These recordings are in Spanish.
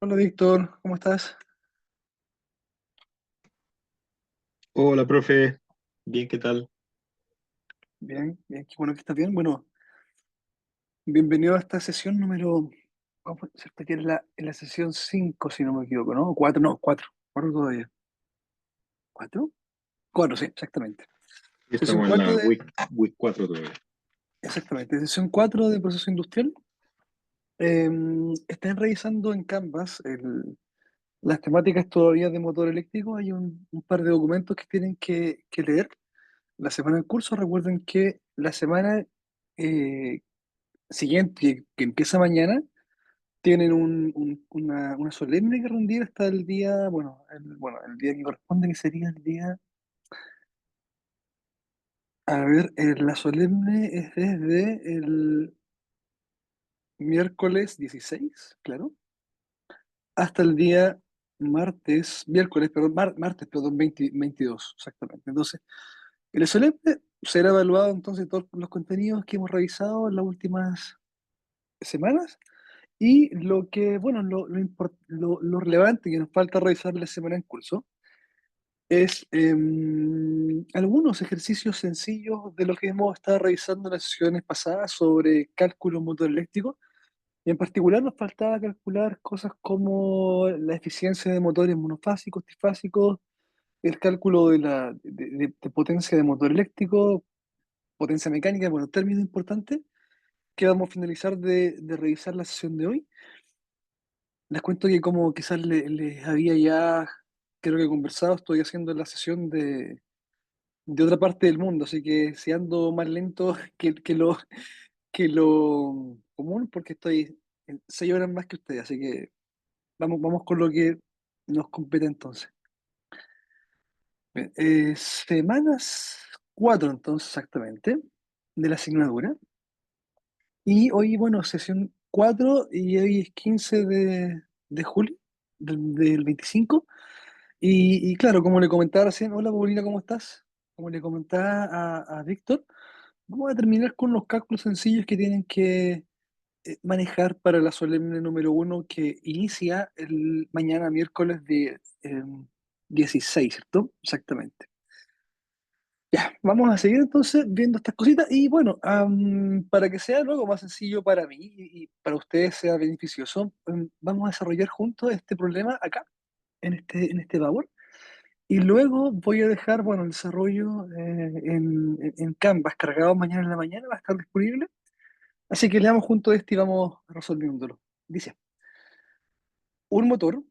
Hola Víctor, ¿cómo estás? Hola, profe. Bien, ¿qué tal? Bien, bien, qué bueno que estás bien. Bueno, bienvenido a esta sesión número, ¿cómo fue? ¿Cierto que es la sesión 5 si no me equivoco, ¿no? 4 no, 4 4 todavía. ¿4? 4 sí, exactamente. Sesión Estamos en 4 la de, week 4 todavía. exactamente, sesión 4 de proceso industrial. Eh, Están revisando en Canvas las temáticas todavía de motor eléctrico. Hay un par de documentos que tienen que leer la semana en curso. Recuerden que la semana eh, siguiente, que empieza mañana, tienen una solemne que rendir hasta el día, el día que corresponde, que sería el día, a ver, la solemne es desde el miércoles 16, claro, hasta el día martes, perdón, 22, exactamente. Entonces, el solemne será evaluado entonces todos los contenidos que hemos revisado en las últimas semanas. Y lo que, bueno, lo relevante que nos falta revisar la semana en curso es algunos ejercicios sencillos de lo que hemos estado revisando en las sesiones pasadas sobre cálculo motor eléctrico. Y en particular nos faltaba calcular cosas como la eficiencia de motores monofásicos, trifásicos, el cálculo de potencia de motor eléctrico, potencia mecánica, bueno, términos importantes que vamos a finalizar de revisar la sesión de hoy. Les cuento que como quizás les había ya, creo que conversado, estoy haciendo la sesión de otra parte del mundo, así que si ando más lento que lo común, porque estoy en 6 horas más que ustedes, así que vamos con lo que nos compete entonces. Bien, semanas 4 entonces exactamente de la asignatura. Y hoy, bueno, sesión 4 y hoy es 15 de julio del 25. Y claro, como le comentaba recién, hola Paulina, ¿cómo estás? Como le comentaba a Víctor, vamos a terminar con los cálculos sencillos que tienen que manejar para la solemne número 1 que inicia el mañana miércoles de 16, ¿cierto? Exactamente. Ya, vamos a seguir entonces viendo estas cositas y bueno, para que sea luego más sencillo para mí y para ustedes sea beneficioso, vamos a desarrollar juntos este problema acá, en este Power. Y luego voy a dejar, bueno, el desarrollo en Canvas cargado mañana en la mañana, va a estar disponible. Así que leamos juntos este y vamos resolviéndolo. Dice, un motor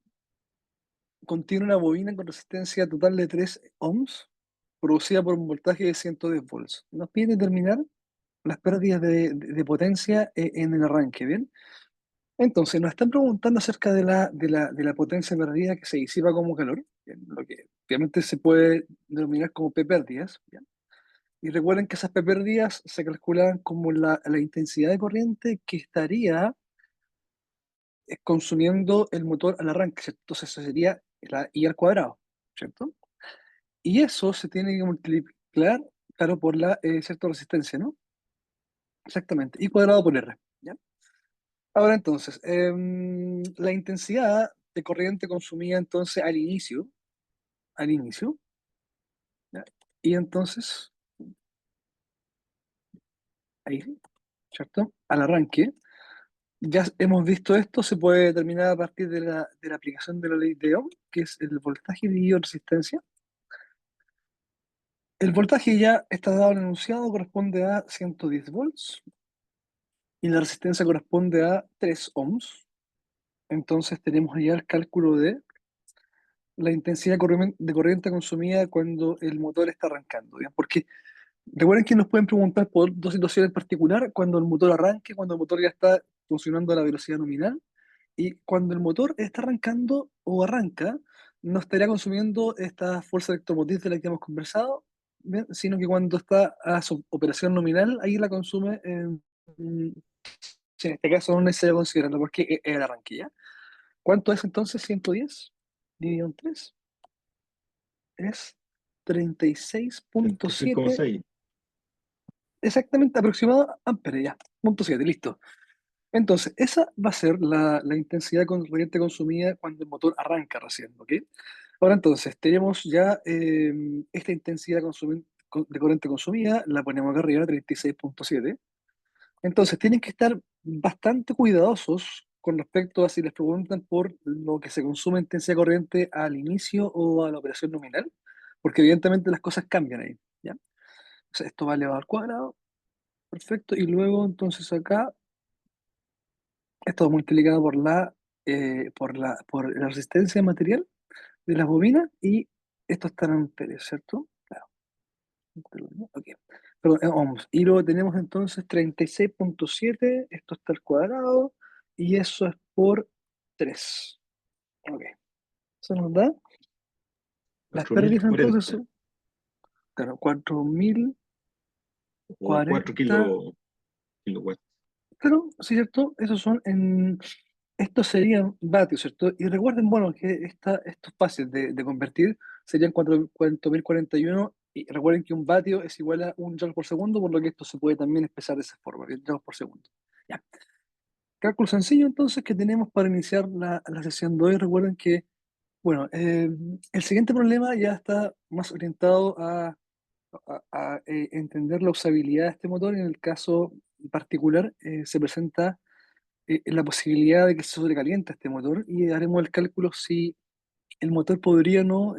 contiene una bobina con resistencia total de 3 ohms, producida por un voltaje de 110 volts. Nos pide determinar las pérdidas de potencia en el arranque, ¿bien? Entonces, nos están preguntando acerca de la potencia perdida que se disipa como calor, ¿bien? Lo que obviamente se puede denominar como P pérdidas, ¿bien? Y recuerden que esas P pérdidas se calculan como la intensidad de corriente que estaría consumiendo el motor al arranque, ¿cierto? Entonces, eso sería la I al cuadrado, ¿cierto? Y eso se tiene que multiplicar, claro, por la cierta resistencia, ¿no? Exactamente, I cuadrado por R, ¿ya? Ahora entonces, la intensidad de corriente consumida entonces al inicio, ¿ya? Y entonces, ahí, ¿cierto? Al arranque, ya hemos visto esto, se puede determinar a partir de la aplicación de la ley de Ohm, que es el voltaje dividido resistencia. El voltaje ya está dado en el enunciado, corresponde a 110 volts, y la resistencia corresponde a 3 ohms. Entonces tenemos ya el cálculo de la intensidad de corriente consumida cuando el motor está arrancando, ¿ya? Porque recuerden que nos pueden preguntar por dos situaciones en particular, cuando el motor arranque, cuando el motor ya está funcionando a la velocidad nominal, y cuando el motor está arrancando o arranca, no estaría consumiendo esta fuerza electromotriz de la que hemos conversado, ¿bien? Sino que cuando está a su operación nominal, ahí la consume, sí, en este caso no es necesario considerarlo porque es el arranque, ¿ya? ¿Cuánto es entonces 110 dividido en 3? Es 36,7, 36,6. exactamente aproximado amperes, ya, punto 7, listo. Entonces, esa va a ser la intensidad corriente consumida cuando el motor arranca recién, ¿ok? Ahora entonces, tenemos ya esta intensidad de corriente consumida, la ponemos acá arriba, 36,7. Entonces, tienen que estar bastante cuidadosos con respecto a si les preguntan por lo que se consume en intensidad corriente al inicio o a la operación nominal, porque evidentemente las cosas cambian ahí, ¿ya? O sea, esto va elevado al cuadrado, perfecto, y luego entonces acá, esto multiplicado por la resistencia material de las bobinas y esto está en amperes, ¿cierto? Claro. Ok. Perdón, ohms. Y luego tenemos entonces 36,7, esto está al cuadrado, y eso es por 3. Ok. Eso nos da, las cuatro mil pérdidas entonces cuarenta son, claro, 4040, o 4 kilowatts. claro, sí, ¿cierto? Esos son estos serían vatios, ¿cierto? Y recuerden, bueno, que esto es fácil de convertir, serían 4041, y recuerden que un vatio es igual a un joule por segundo, por lo que esto se puede también expresar de esa forma, bien, joules por segundo. Ya. Cálculo sencillo entonces que tenemos para iniciar la sesión de hoy. Recuerden que, bueno, el siguiente problema ya está más orientado a entender la usabilidad de este motor. En el caso particular, se presenta la posibilidad de que se sobrecaliente este motor y haremos el cálculo si el motor podría o no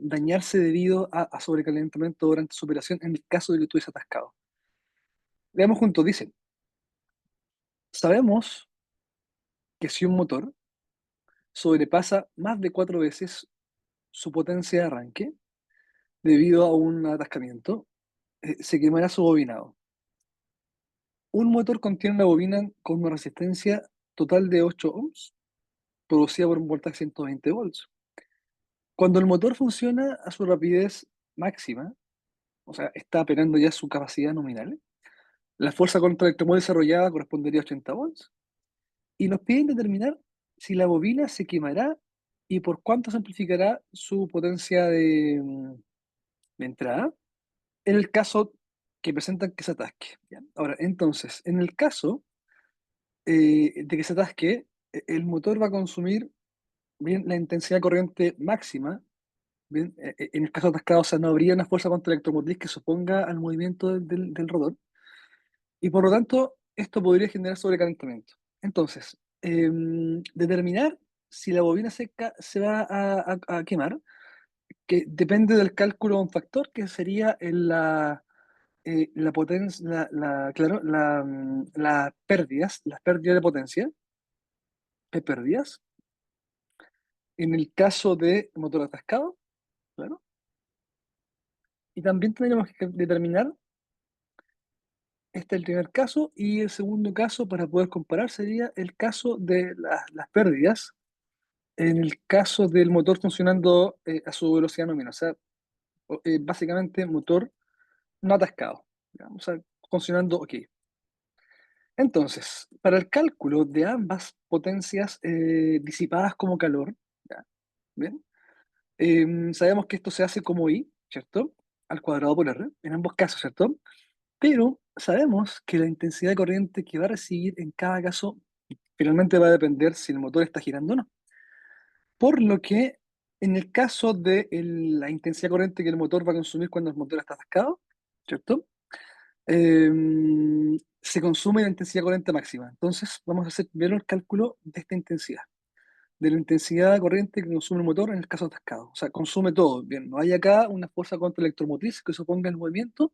dañarse debido a sobrecalentamiento durante su operación en el caso de que estuviese atascado. Veamos juntos, dice, sabemos que si un motor sobrepasa más de 4 veces su potencia de arranque debido a un atascamiento, se quemará su bobinado. Un motor contiene una bobina con una resistencia total de 8 ohms, producida por un voltaje 120 volts. Cuando el motor funciona a su rapidez máxima, o sea, está operando ya su capacidad nominal, la fuerza contra el electromotor desarrollada correspondería a 80 volts, y nos piden determinar si la bobina se quemará y por cuánto se amplificará su potencia de entrada en el caso que presentan que se atasque. ¿Ya? Ahora, entonces, en el caso de que se atasque, el motor va a consumir bien la intensidad corriente máxima. Bien, en el caso atascado, o sea, no habría una fuerza contra electromotriz que se oponga al movimiento del rotor, y por lo tanto, esto podría generar sobrecalentamiento. Entonces, determinar si la bobina se va a quemar, que depende del cálculo de un factor, que sería la potencia, claro, las pérdidas de potencia, pérdidas, en el caso de motor atascado, claro, y también tendríamos que determinar, este es el primer caso, y el segundo caso para poder comparar sería el caso de las pérdidas en el caso del motor funcionando a su velocidad nominal, o sea, básicamente motor no atascado, ¿ya? O sea, funcionando ok. Entonces, para el cálculo de ambas potencias disipadas como calor, ¿ya? ¿Bien? Sabemos que esto se hace como I, ¿cierto? Al cuadrado por R, en ambos casos, ¿cierto? Pero sabemos que la intensidad de corriente que va a recibir en cada caso finalmente va a depender si el motor está girando o no. Por lo que en el caso de la intensidad corriente que el motor va a consumir cuando el motor está atascado, ¿cierto? Se consume la intensidad corriente máxima. Entonces vamos a hacer primero el cálculo de esta intensidad, de la intensidad corriente que consume el motor en el caso atascado. O sea, consume todo. Bien, no hay acá una fuerza contra electromotriz que se oponga al movimiento,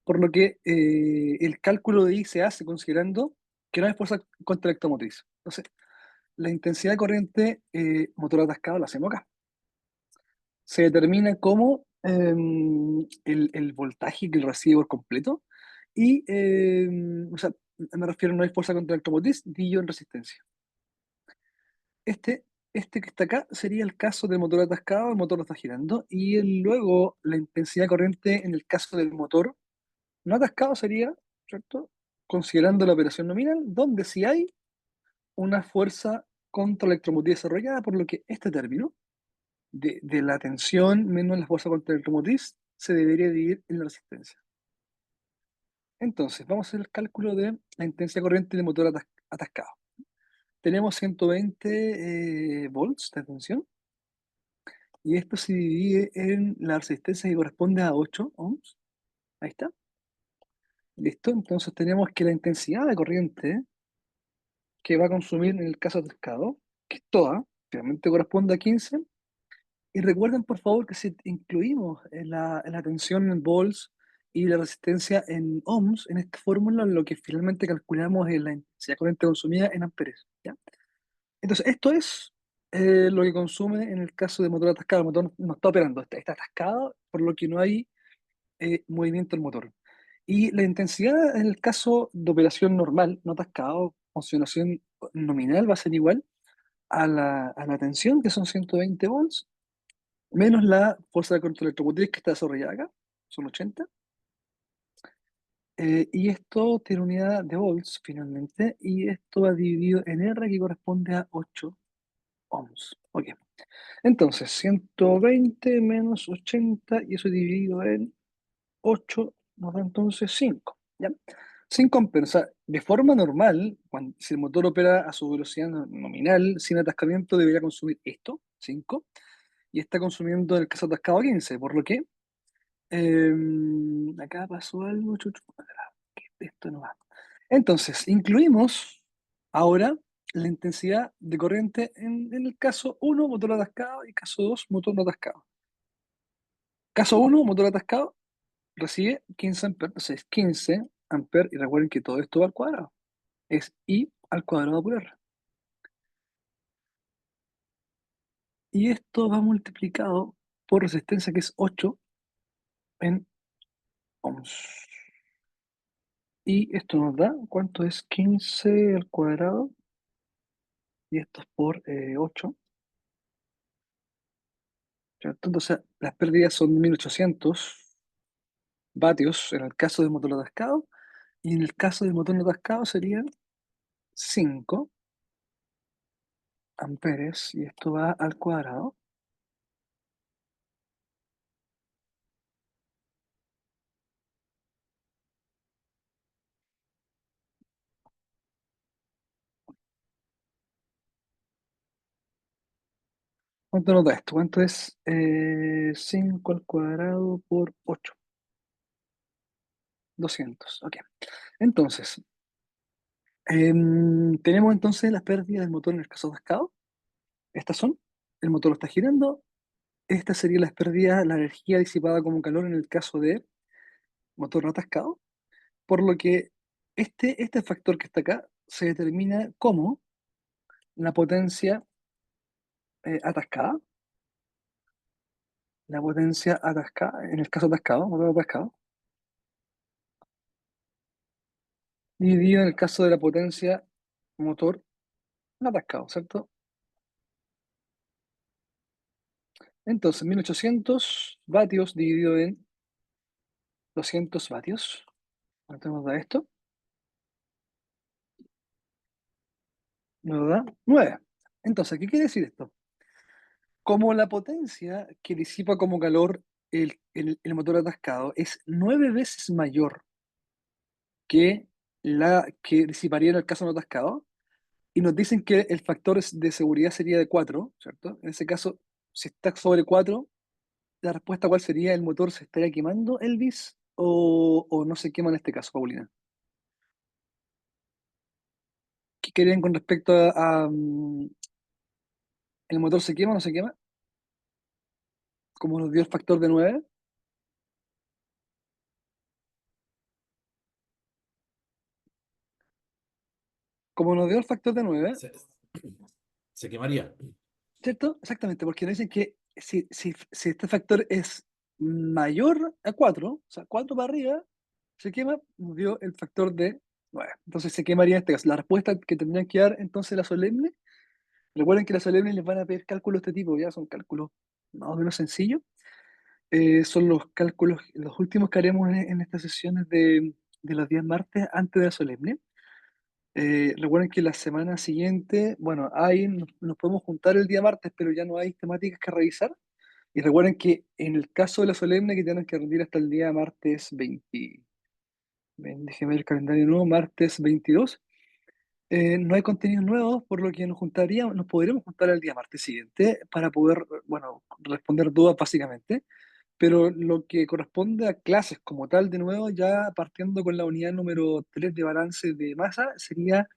por lo que el cálculo de I se hace considerando que no hay fuerza contra electromotriz. Entonces, la intensidad de corriente motor atascado la hacemos acá. Se determina como el voltaje que recibe por completo y, o sea, me refiero, no hay fuerza contra electromotriz, diyo en resistencia. Este, este que está acá sería el caso del motor atascado, el motor no está girando, y luego la intensidad corriente en el caso del motor no atascado sería, ¿cierto? Considerando la operación nominal, donde si hay una fuerza contra electromotriz desarrollada, por lo que este término de la tensión menos la fuerza contra el electromotriz se debería dividir en la resistencia. Entonces, vamos a hacer el cálculo de la intensidad corriente del motor atascado. Tenemos 120 volts de tensión y esto se divide en la resistencia que corresponde a 8 ohms. Ahí está. ¿Listo? Entonces tenemos que la intensidad de corriente que va a consumir en el caso atascado, que es toda, realmente corresponde a 15. Y recuerden, por favor, que si incluimos en la tensión en volts y la resistencia en ohms, en esta fórmula lo que finalmente calculamos es la intensidad de corriente consumida en amperes. ¿Ya? Entonces, esto es lo que consume en el caso de motor atascado. El motor no está operando, está atascado, por lo que no hay movimiento del motor. Y la intensidad en el caso de operación normal, no atascado, funcionación nominal va a ser igual a la tensión, que son 120 volts, menos la fuerza de corriente electromotriz que está desarrollada acá, son 80. Y esto tiene unidad de volts finalmente, y esto va dividido en R que corresponde a 8 ohms. Ok. Entonces, 120 menos 80 y eso dividido en 8 nos da entonces 5. ¿Ya? 5 amperes. O sea, de forma normal, si el motor opera a su velocidad nominal, sin atascamiento, debería consumir esto, 5, y está consumiendo en el caso atascado 15, por lo que acá pasó algo, chuchu, que esto no va. Entonces, incluimos ahora la intensidad de corriente en el caso uno motor atascado, y caso 2 motor no atascado. Caso uno motor atascado, recibe 15 amperes, entonces 15 amperes, y recuerden que todo esto va al cuadrado, es I al cuadrado por R. Y esto va multiplicado por resistencia, que es 8 en ohms. Y esto nos da, ¿cuánto es? 15 al cuadrado, y esto es por 8, ¿cierto? Entonces, las pérdidas son 1800 vatios en el caso del motor atascado, y en el caso del motor no atascado serían 5 amperes, y esto va al cuadrado. ¿Cuánto nos da esto? ¿Cuánto es 5 al cuadrado por 8? 200. Ok. Entonces, tenemos entonces las pérdidas del motor en el caso atascado. Estas son, el motor lo está girando. Esta sería las pérdidas, la energía disipada como calor en el caso de motor no atascado. Por lo que este factor que está acá se determina como la potencia atascada, la potencia atascada, en el caso atascado, motor atascado, dividido en el caso de la potencia motor no atascado, ¿cierto? Entonces, 1800 vatios dividido en 200 vatios. ¿Cuánto nos da esto? Nos da 9. Entonces, ¿qué quiere decir esto? Como la potencia que disipa como calor el motor atascado es 9 veces mayor que la que disiparía en el caso no atascado, y nos dicen que el factor de seguridad sería de 4, ¿cierto? En ese caso, si está sobre 4, la respuesta ¿cuál sería? ¿El motor se estaría quemando, Elvis? ¿O no se quema en este caso, Paulina? ¿Qué querían con respecto el motor se quema o no se quema? Como nos dio el factor de 9. Como nos dio el factor de 9, Se, se quemaría. ¿cierto? Exactamente, porque nos dicen que si este factor es mayor a 4, o sea, 4 para arriba, se quema, nos dio el factor de 9. Entonces se quemaría en este caso. La respuesta que tendrían que dar entonces la solemne, recuerden que la solemne les van a pedir cálculos de este tipo, ya son cálculos más o menos sencillos. Son los cálculos, los últimos que haremos en estas sesiones de los días martes antes de la solemne. Recuerden que la semana siguiente, bueno, nos podemos juntar el día martes, pero ya no hay temáticas que revisar. Y recuerden que en el caso de la solemne, que tienen que rendir hasta el día martes 20, déjeme ver el calendario nuevo, martes 22, No hay contenidos nuevos, por lo que nos podríamos juntar el día martes siguiente para poder, bueno, responder dudas básicamente. Pero lo que corresponde a clases como tal, de nuevo, ya partiendo con la unidad número 3 de balance de masa, sería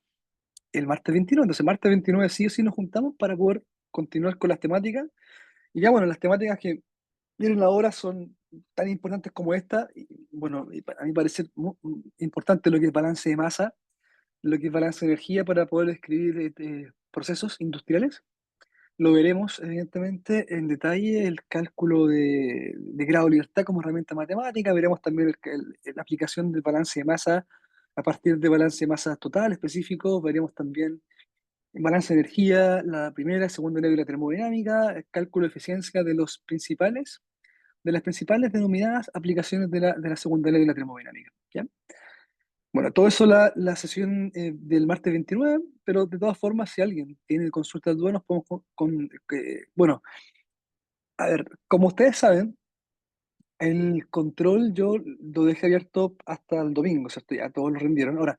el martes 29. Entonces, martes 29 sí o sí nos juntamos para poder continuar con las temáticas. Y ya, bueno, las temáticas que vienen ahora son tan importantes como esta. Y, bueno, a mí parece muy importante lo que es balance de masa, lo que es balance de energía para poder describir procesos industriales. Lo veremos, evidentemente, en detalle el cálculo de grado de libertad como herramienta matemática. Veremos también la aplicación del balance de masa a partir de balance de masa total específico. Veremos también el balance de energía, la primera y segunda ley de la termodinámica, el cálculo de eficiencia de las principales denominadas aplicaciones de la segunda ley de la termodinámica. ¿Ya? Bueno, todo eso la sesión del martes 29, pero de todas formas, si alguien tiene consultas, dudas, nos podemos bueno, a ver, como ustedes saben, el control yo lo dejé abierto hasta el domingo, ¿cierto? Ya todos lo rendieron. Ahora,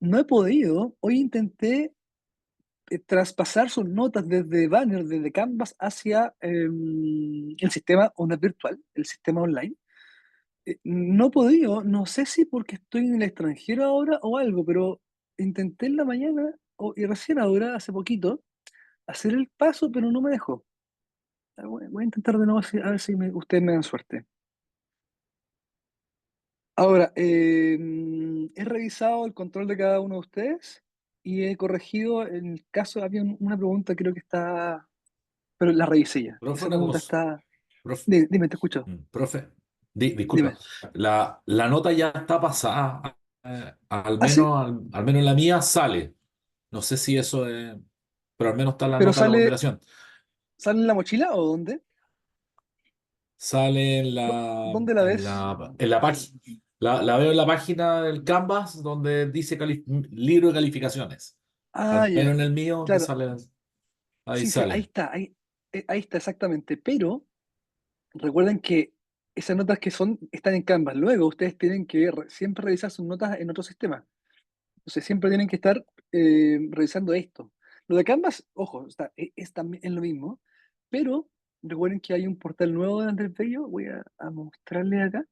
no he podido, hoy intenté traspasar sus notas desde Banner, desde Canvas hacia el sistema onda virtual, el sistema online. No he podido, no sé si porque estoy en el extranjero ahora o algo, pero intenté en la mañana y recién ahora, hace poquito, hacer el paso, pero no me dejó. Voy a intentar de nuevo a ver si ustedes me dan suerte. Ahora, he revisado el control de cada uno de ustedes y he corregido, en el caso, había una pregunta, creo que está, pero la revisé ya. Profe, Esa una pregunta cosa. está, Profe, dime, te escucho, profe, disculpa. dime. La nota ya está pasada. Ah, sí, Al menos en la mía sale. No sé si eso es. Pero al menos está la pero nota de la sale, ponderación. ¿sale en la mochila o dónde? Sale ¿Dónde la ves? en la página. La veo en la página del Canvas donde dice libro de calificaciones. Ah, Al menos ya, en el mío me claro, sale. Ahí sí, sí, ahí sale. está, ahí está exactamente, pero recuerden que esas notas que están en Canvas, luego ustedes tienen que siempre revisar sus notas en otro sistema. Entonces siempre tienen que estar revisando esto. Lo de Canvas, ojo, es también es lo mismo, pero recuerden que hay un portal nuevo de Andrés Bello, voy a mostrarle acá.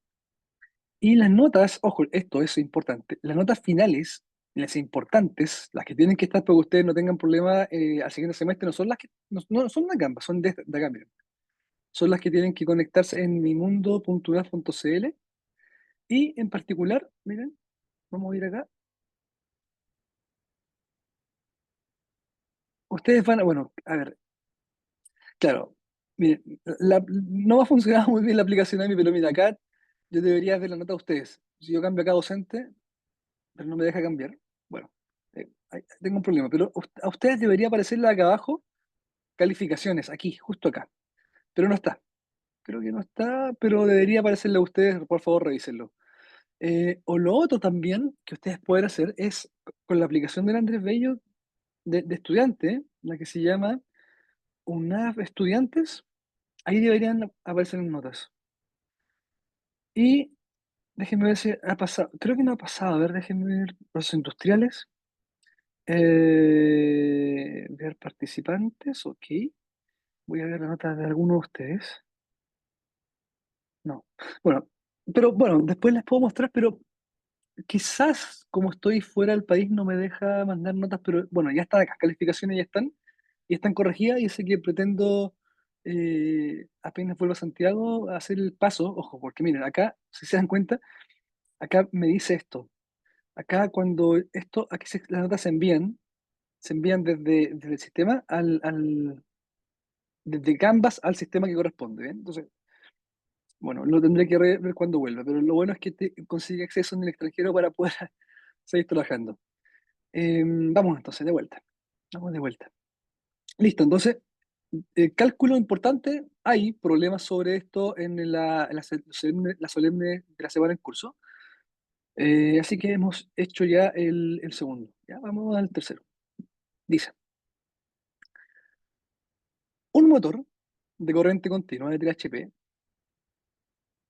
Y las notas, ojo, esto es importante, las notas finales, las importantes, las que tienen que estar para que ustedes no tengan problema al siguiente semestre, no son las que, no son de Canvas, son de acá, miren. Son las que tienen que conectarse en mimundo.unaf.cl y en particular, miren, vamos a ir acá. Ustedes van a, bueno, a ver, claro, miren, no va a funcionar muy bien la aplicación a mí, pero mira, acá yo debería ver la nota de ustedes. Si yo cambio acá docente, pero no me deja cambiar, bueno, tengo un problema, pero a ustedes debería aparecerle acá abajo calificaciones, aquí, justo acá, pero no está. Creo que no está, pero debería aparecerle a ustedes, por favor, revísenlo. O lo otro también que ustedes pueden hacer es con la aplicación del Andrés Bello de estudiante, la que se llama UNAV Estudiantes, ahí deberían aparecer en notas. Y déjenme ver si ha pasado, creo que no ha pasado, a ver, déjenme ver procesos industriales, ver participantes, ok, voy a ver la nota de alguno de ustedes, no, bueno, pero bueno, después les puedo mostrar, pero quizás como estoy fuera del país no me deja mandar notas, pero bueno, ya están acá, calificaciones ya están, y están corregidas, y así que pretendo, apenas vuelva a Santiago, hacer el paso, ojo, porque miren, acá, si se dan cuenta, acá me dice esto, acá cuando aquí las notas se envían desde el sistema desde Canvas al sistema que corresponde, ¿bien? Entonces, bueno, lo tendré que ver cuando vuelva, pero lo bueno es que consigue acceso en el extranjero para poder seguir trabajando. Vamos entonces, de vuelta. Vamos de vuelta. Listo, entonces, cálculo importante. Hay problemas sobre esto en la solemne de la semana en curso. Así que hemos hecho ya el segundo. Ya vamos al tercero. Dice, un motor de corriente continua de 3 HP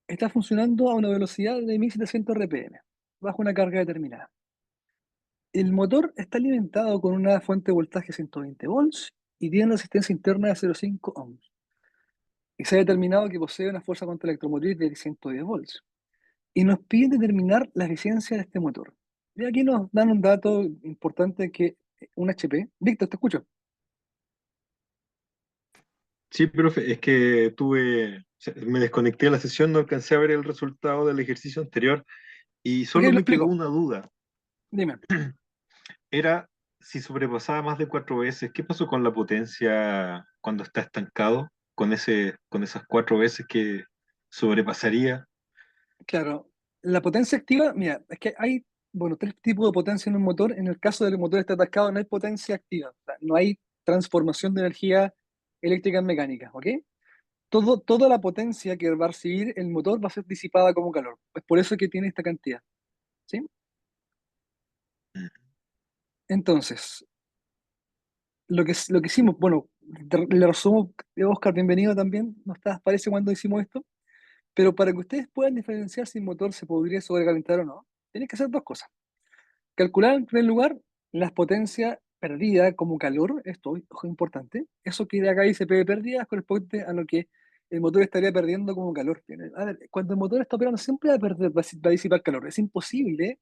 está funcionando a una velocidad de 1700 RPM, bajo una carga determinada. El motor está alimentado con una fuente de voltaje 120 volts y tiene una resistencia interna de 0,5 ohms. Y se ha determinado que posee una fuerza contra electromotriz de 110 volts. Y nos piden determinar la eficiencia de este motor. Y aquí nos dan un dato importante que un HP. Víctor, te escucho. Sí, profe, es que me desconecté de la sesión, no alcancé a ver el resultado del ejercicio anterior y Ok, solo lo me quedó explico. una duda. Dime. Era si sobrepasaba más de 4 veces, ¿qué pasó con la potencia cuando está estancado? Con esas 4 veces que sobrepasaría. Claro, la potencia activa, mira, es que hay, bueno, tres tipos de potencia en un motor. En el caso del motor esté atascado, no hay potencia activa, o sea, no hay transformación de energía eléctrica en mecánica, ¿ok? Toda la potencia que va a recibir el motor va a ser disipada como calor. Es por eso que tiene esta cantidad, ¿sí? Entonces, lo que hicimos, bueno, le resumo, Oscar, bienvenido también, no estás, parece cuando hicimos esto, pero para que ustedes puedan diferenciar si el motor se podría sobrecalentar o no, tienen que hacer dos cosas. Calcular en primer lugar las potencias perdidas como calor, esto ojo, importante, eso que de acá dice P de pérdidas corresponde a lo que el motor estaría perdiendo como calor. A ver, cuando el motor está operando siempre va a perder, va a disipar calor. Es imposible,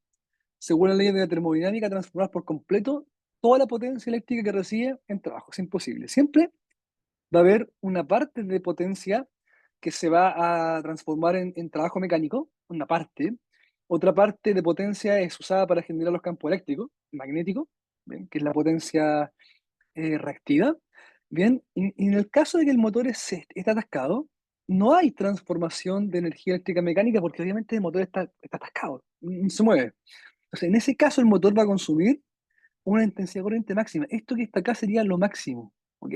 según la ley de la termodinámica, transformar por completo toda la potencia eléctrica que recibe en trabajo. Es imposible. Siempre va a haber una parte de potencia que se va a transformar en trabajo mecánico, una parte. Otra parte de potencia es usada para generar los campos eléctricos, magnéticos, ¿bien? Que es la potencia reactiva. Bien, y en el caso de que el motor esté atascado, no hay transformación de energía eléctrica mecánica porque obviamente el motor está atascado, no se mueve. Entonces, en ese caso, el motor va a consumir una intensidad corriente máxima. Esto que está acá sería lo máximo, ¿ok?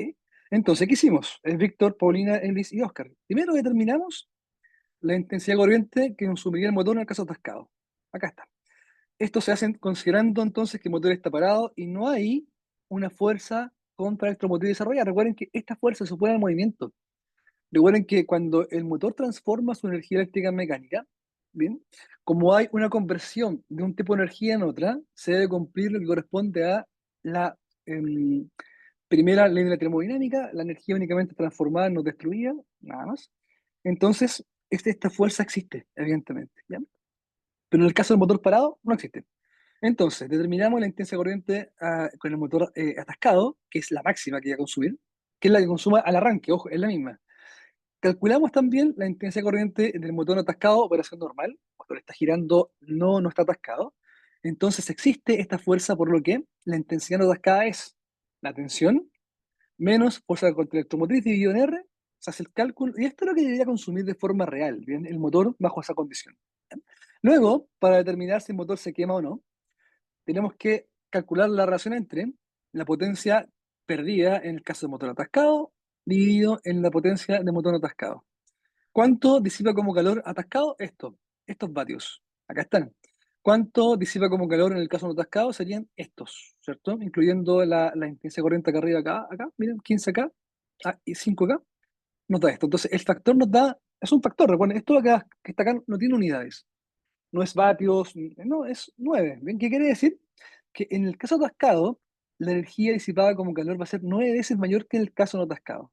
Entonces, ¿qué hicimos? El Víctor, Paulina, Elvis y Oscar. Primero determinamos la intensidad corriente que consumiría el motor en el caso atascado. Acá está. Esto se hace considerando entonces que el motor está parado y no hay una fuerza contra el electromotriz desarrollada. Recuerden que esta fuerza se opone al movimiento. Recuerden que cuando el motor transforma su energía eléctrica en mecánica, ¿bien? Como hay una conversión de un tipo de energía en otra, se debe cumplir lo que corresponde a la primera ley de la termodinámica, la energía únicamente transformada, no destruida, nada más. Entonces, esta fuerza existe, evidentemente, ¿ya? Pero en el caso del motor parado, no existe. Entonces, determinamos la intensidad corriente con el motor atascado, que es la máxima que va a consumir, que es la que consuma al arranque, ojo, es la misma. Calculamos también la intensidad corriente del motor no atascado, operación normal, cuando le está girando no está atascado. Entonces existe esta fuerza, por lo que la intensidad no atascada es la tensión menos fuerza contra electromotriz dividido en R, se hace el cálculo, y esto es lo que debería consumir de forma real, ¿bien? El motor bajo esa condición. ¿Bien? Luego, para determinar si el motor se quema o no, tenemos que calcular la relación entre la potencia perdida en el caso del motor atascado dividido en la potencia del motor no atascado. ¿Cuánto disipa como calor atascado? Estos vatios. Acá están. ¿Cuánto disipa como calor en el caso no atascado? Serían estos, ¿cierto? Incluyendo la intensidad corriente acá arriba, acá, miren, 15 acá y 5 acá, nos da esto. Entonces, el factor nos da, es un factor, recuerden, esto acá, que está acá no tiene unidades, no es vatios, no, es 9. ¿Bien? ¿Qué quiere decir? Que en el caso atascado, la energía disipada como calor va a ser 9 veces mayor que en el caso no atascado.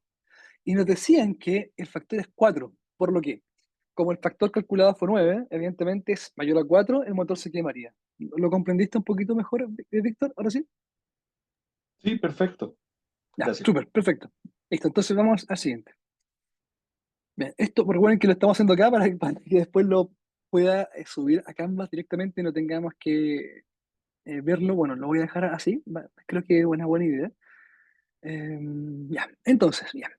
Y nos decían que el factor es 4, por lo que, como el factor calculado fue 9, evidentemente es mayor a 4, el motor se quemaría. ¿Lo comprendiste un poquito mejor, Víctor? ¿Ahora sí? Sí, perfecto. Ya, Gracias. súper, perfecto. Listo, entonces vamos al siguiente. Bien, esto recuerden que lo estamos haciendo acá para que después lo pueda subir a Canvas directamente y no tengamos que verlo. Bueno, lo voy a dejar así, creo que es una buena idea. Ya, entonces, ya.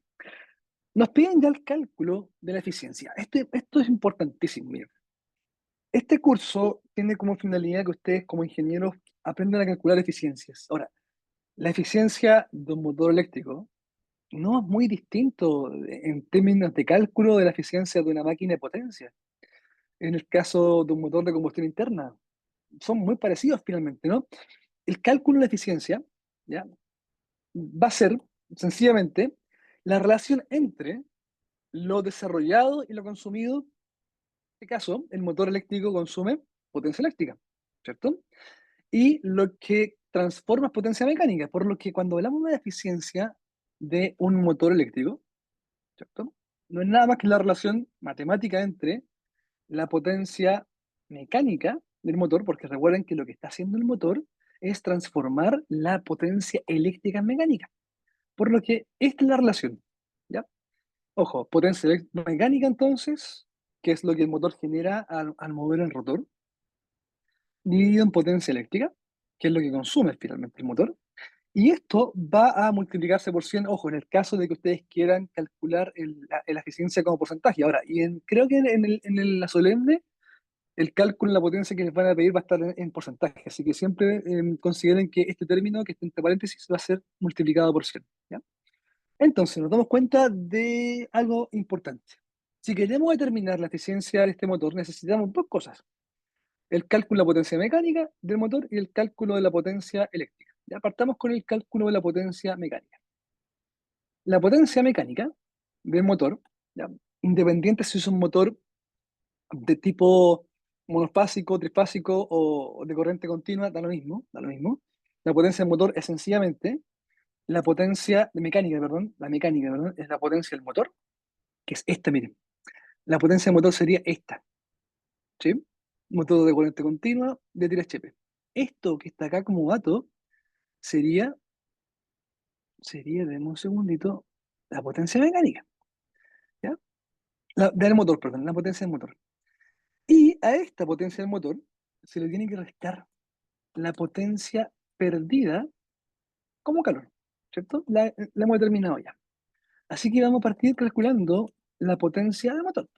Nos piden ya el cálculo de la eficiencia. Esto es importantísimo. Miren. Este curso tiene como finalidad que ustedes como ingenieros aprendan a calcular eficiencias. Ahora, la eficiencia de un motor eléctrico no es muy distinto en términos de cálculo de la eficiencia de una máquina de potencia. En el caso de un motor de combustión interna, son muy parecidos finalmente, ¿no? El cálculo de la eficiencia, ¿ya? Va a ser sencillamente la relación entre lo desarrollado y lo consumido. En este caso, el motor eléctrico consume potencia eléctrica, ¿cierto? y lo que transforma es potencia mecánica, por lo que cuando hablamos de la eficiencia de un motor eléctrico, ¿cierto? No es nada más que la relación matemática entre la potencia mecánica del motor, porque recuerden que lo que está haciendo el motor es transformar la potencia eléctrica en mecánica. Por lo que esta es la relación, ¿ya? Ojo, potencia mecánica entonces, que es lo que el motor genera al mover el rotor, dividido en potencia eléctrica, que es lo que consume finalmente el motor, y esto va a multiplicarse por 100, ojo, en el caso de que ustedes quieran calcular la eficiencia como porcentaje. Ahora, creo que la solemne, el cálculo de la potencia que les van a pedir va a estar en porcentaje, así que siempre consideren que este término que está entre paréntesis va a ser multiplicado por 100, ¿ya? Entonces, nos damos cuenta de algo importante. Si queremos determinar la eficiencia de este motor, necesitamos dos cosas: el cálculo de la potencia mecánica del motor y el cálculo de la potencia eléctrica. Ya partamos con el cálculo de la potencia mecánica. La potencia mecánica del motor, ¿ya? Independiente si es un motor de tipo monofásico, trifásico o de corriente continua, da lo mismo, da lo mismo. La potencia del motor es sencillamente la potencia de mecánica, perdón, la mecánica, perdón, es la potencia del motor, que es esta, miren. La potencia del motor sería esta, ¿sí? Motor de corriente continua de 3 HP. Esto que está acá como dato sería, deme un segundito, la potencia mecánica, ¿ya? Del motor, perdón, la potencia del motor. Y a esta potencia del motor se le tiene que restar la potencia perdida como calor, ¿cierto? La hemos determinado ya. Así que vamos a partir calculando la potencia del motor,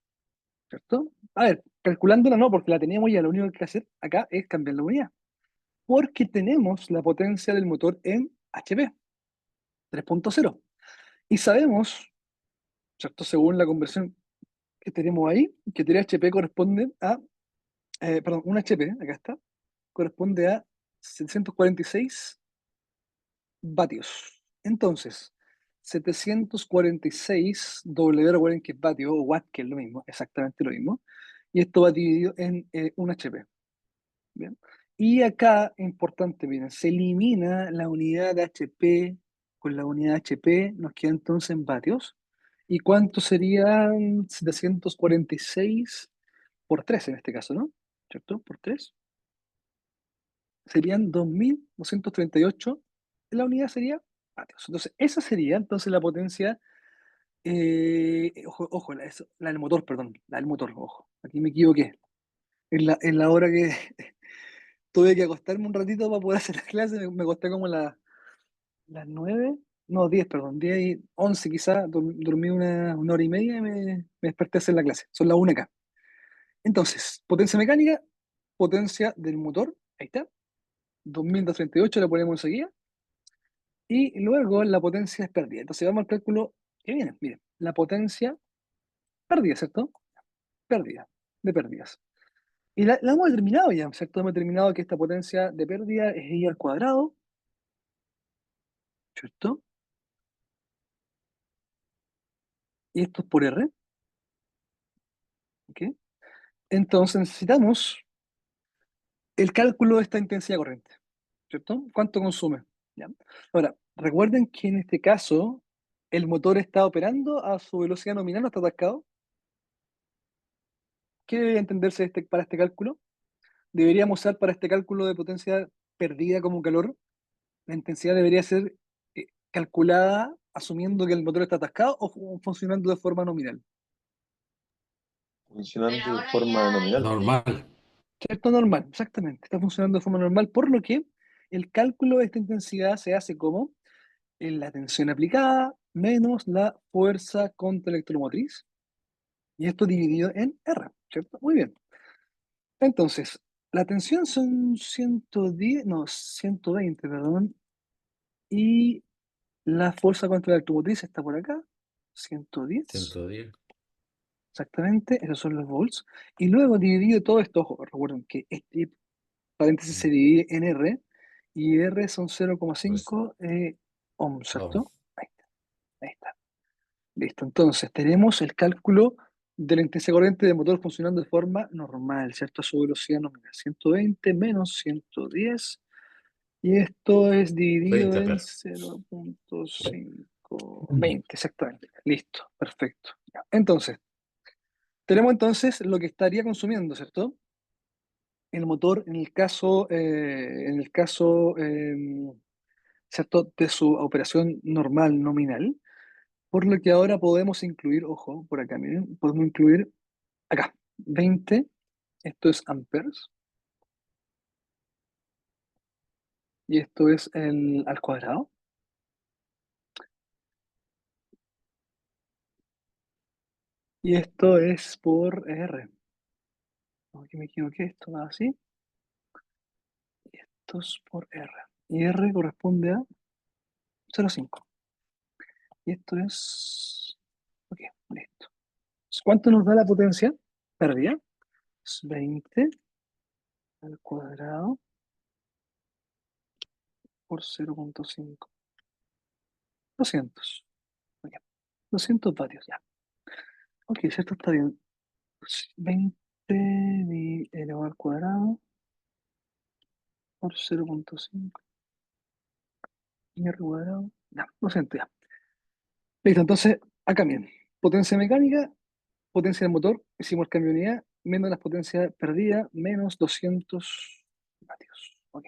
¿cierto? A ver, calculándola no, porque la teníamos ya, lo único que hay que hacer acá es cambiar la unidad, porque tenemos la potencia del motor en HP, 3.0. Y sabemos, ¿cierto? Según la conversión que tenemos ahí, que 3 HP corresponde a, perdón, 1 HP, acá está, corresponde a 746 vatios. Entonces, 746 W, recuerden que es vatio o watt, que es lo mismo, exactamente lo mismo. Y esto va dividido en 1 HP. ¿Bien? Y acá, importante, miren, se elimina la unidad de HP con la unidad HP, nos queda entonces en vatios. ¿Y cuánto serían 746 por 3 en este caso, ¿no? ¿Cierto? Por 3 serían 2238. La unidad sería vatios. Entonces, esa sería entonces la potencia. Ojo, ojo, la del motor, perdón, la del motor, ojo. Aquí me equivoqué. En la hora que tuve que acostarme un ratito para poder hacer la clase, me acosté como las 9, no, 10, perdón, 10 y 11 quizás, dormí una hora y media y me desperté a hacer la clase. Son las 1 acá. Entonces, potencia mecánica, potencia del motor, ahí está, 2238 la ponemos enseguida, y luego la potencia es pérdida. Entonces vamos al cálculo que viene, miren, la potencia pérdida, ¿cierto? Pérdida, de pérdidas. Y la hemos determinado ya, ¿cierto? Hemos determinado que esta potencia de pérdida es I al cuadrado, ¿cierto? Y esto es por R, ¿ok? Entonces necesitamos el cálculo de esta intensidad corriente, ¿cierto? ¿Cuánto consume? ¿Ya? Ahora, recuerden que en este caso el motor está operando a su velocidad nominal, no está atascado. ¿Qué debe entenderse para este cálculo? Deberíamos usar para este cálculo de potencia perdida como calor, la intensidad debería ser calculada asumiendo que el motor está atascado o funcionando de forma nominal. Funcionando de forma nominal. Normal. ¿Cierto? Normal, exactamente. Está funcionando de forma normal, por lo que el cálculo de esta intensidad se hace como la tensión aplicada menos la fuerza contraelectromotriz, y esto dividido en R, ¿cierto? Muy bien. Entonces, la tensión son 110, no, 120, perdón, y la fuerza contraelectromotriz está por acá, 110, 110. exactamente, esos son los volts. Y luego dividido todo esto, ojo, recuerden que este paréntesis se divide en R, y R son Pues, 0,5 ohms, oh, ¿cierto? Ahí está, ahí está. Listo, entonces tenemos el cálculo de la intensidad corriente del motor funcionando de forma normal, ¿cierto? A su velocidad nominal. 120 menos 110. Y esto es dividido 20 en amperes. 0.520, exactamente. Listo, perfecto. Ya. Entonces, tenemos entonces lo que estaría consumiendo, ¿cierto? El motor ¿cierto? De su operación normal, nominal. Por lo que ahora podemos incluir, ojo, por acá, miren, podemos incluir acá, 20, esto es amperes, y esto es el al cuadrado. Y esto es por R. No, aquí me equivoqué, esto va así. Esto es por R. Y R corresponde a 0,5. Y esto es... Ok, listo. ¿Cuánto nos da la potencia pérdida? Es 20 al cuadrado por 0,5. 200. Ok, 200 vatios, ya. Ok, si esto está bien. 20 elevado al cuadrado por 0,5. Y R cuadrado. Ya, 200 ya. Listo, entonces, acá bien. Potencia mecánica, potencia del motor, hicimos el cambio de unidad, menos las potencias perdidas, menos 200 vatios. Ok.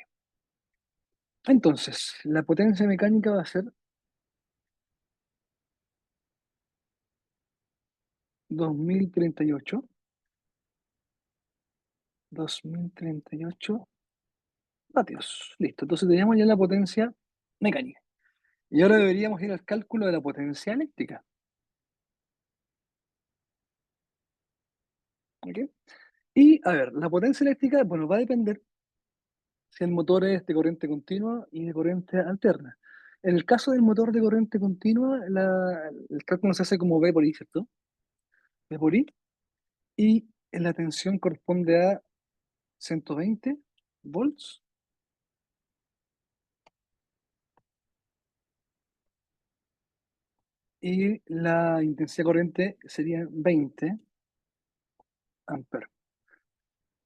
Entonces, la potencia mecánica va a ser 2038. 2038 vatios. Listo. Entonces teníamos ya la potencia mecánica. Y ahora deberíamos ir al cálculo de la potencia eléctrica. ¿Ok? Y a ver, la potencia eléctrica, bueno, va a depender si el motor es de corriente continua y de corriente alterna. En el caso del motor de corriente continua, el cálculo se hace como V por I, ¿cierto? V por I. Y la tensión corresponde a 120 volts. Y la intensidad corriente sería 20 amperes.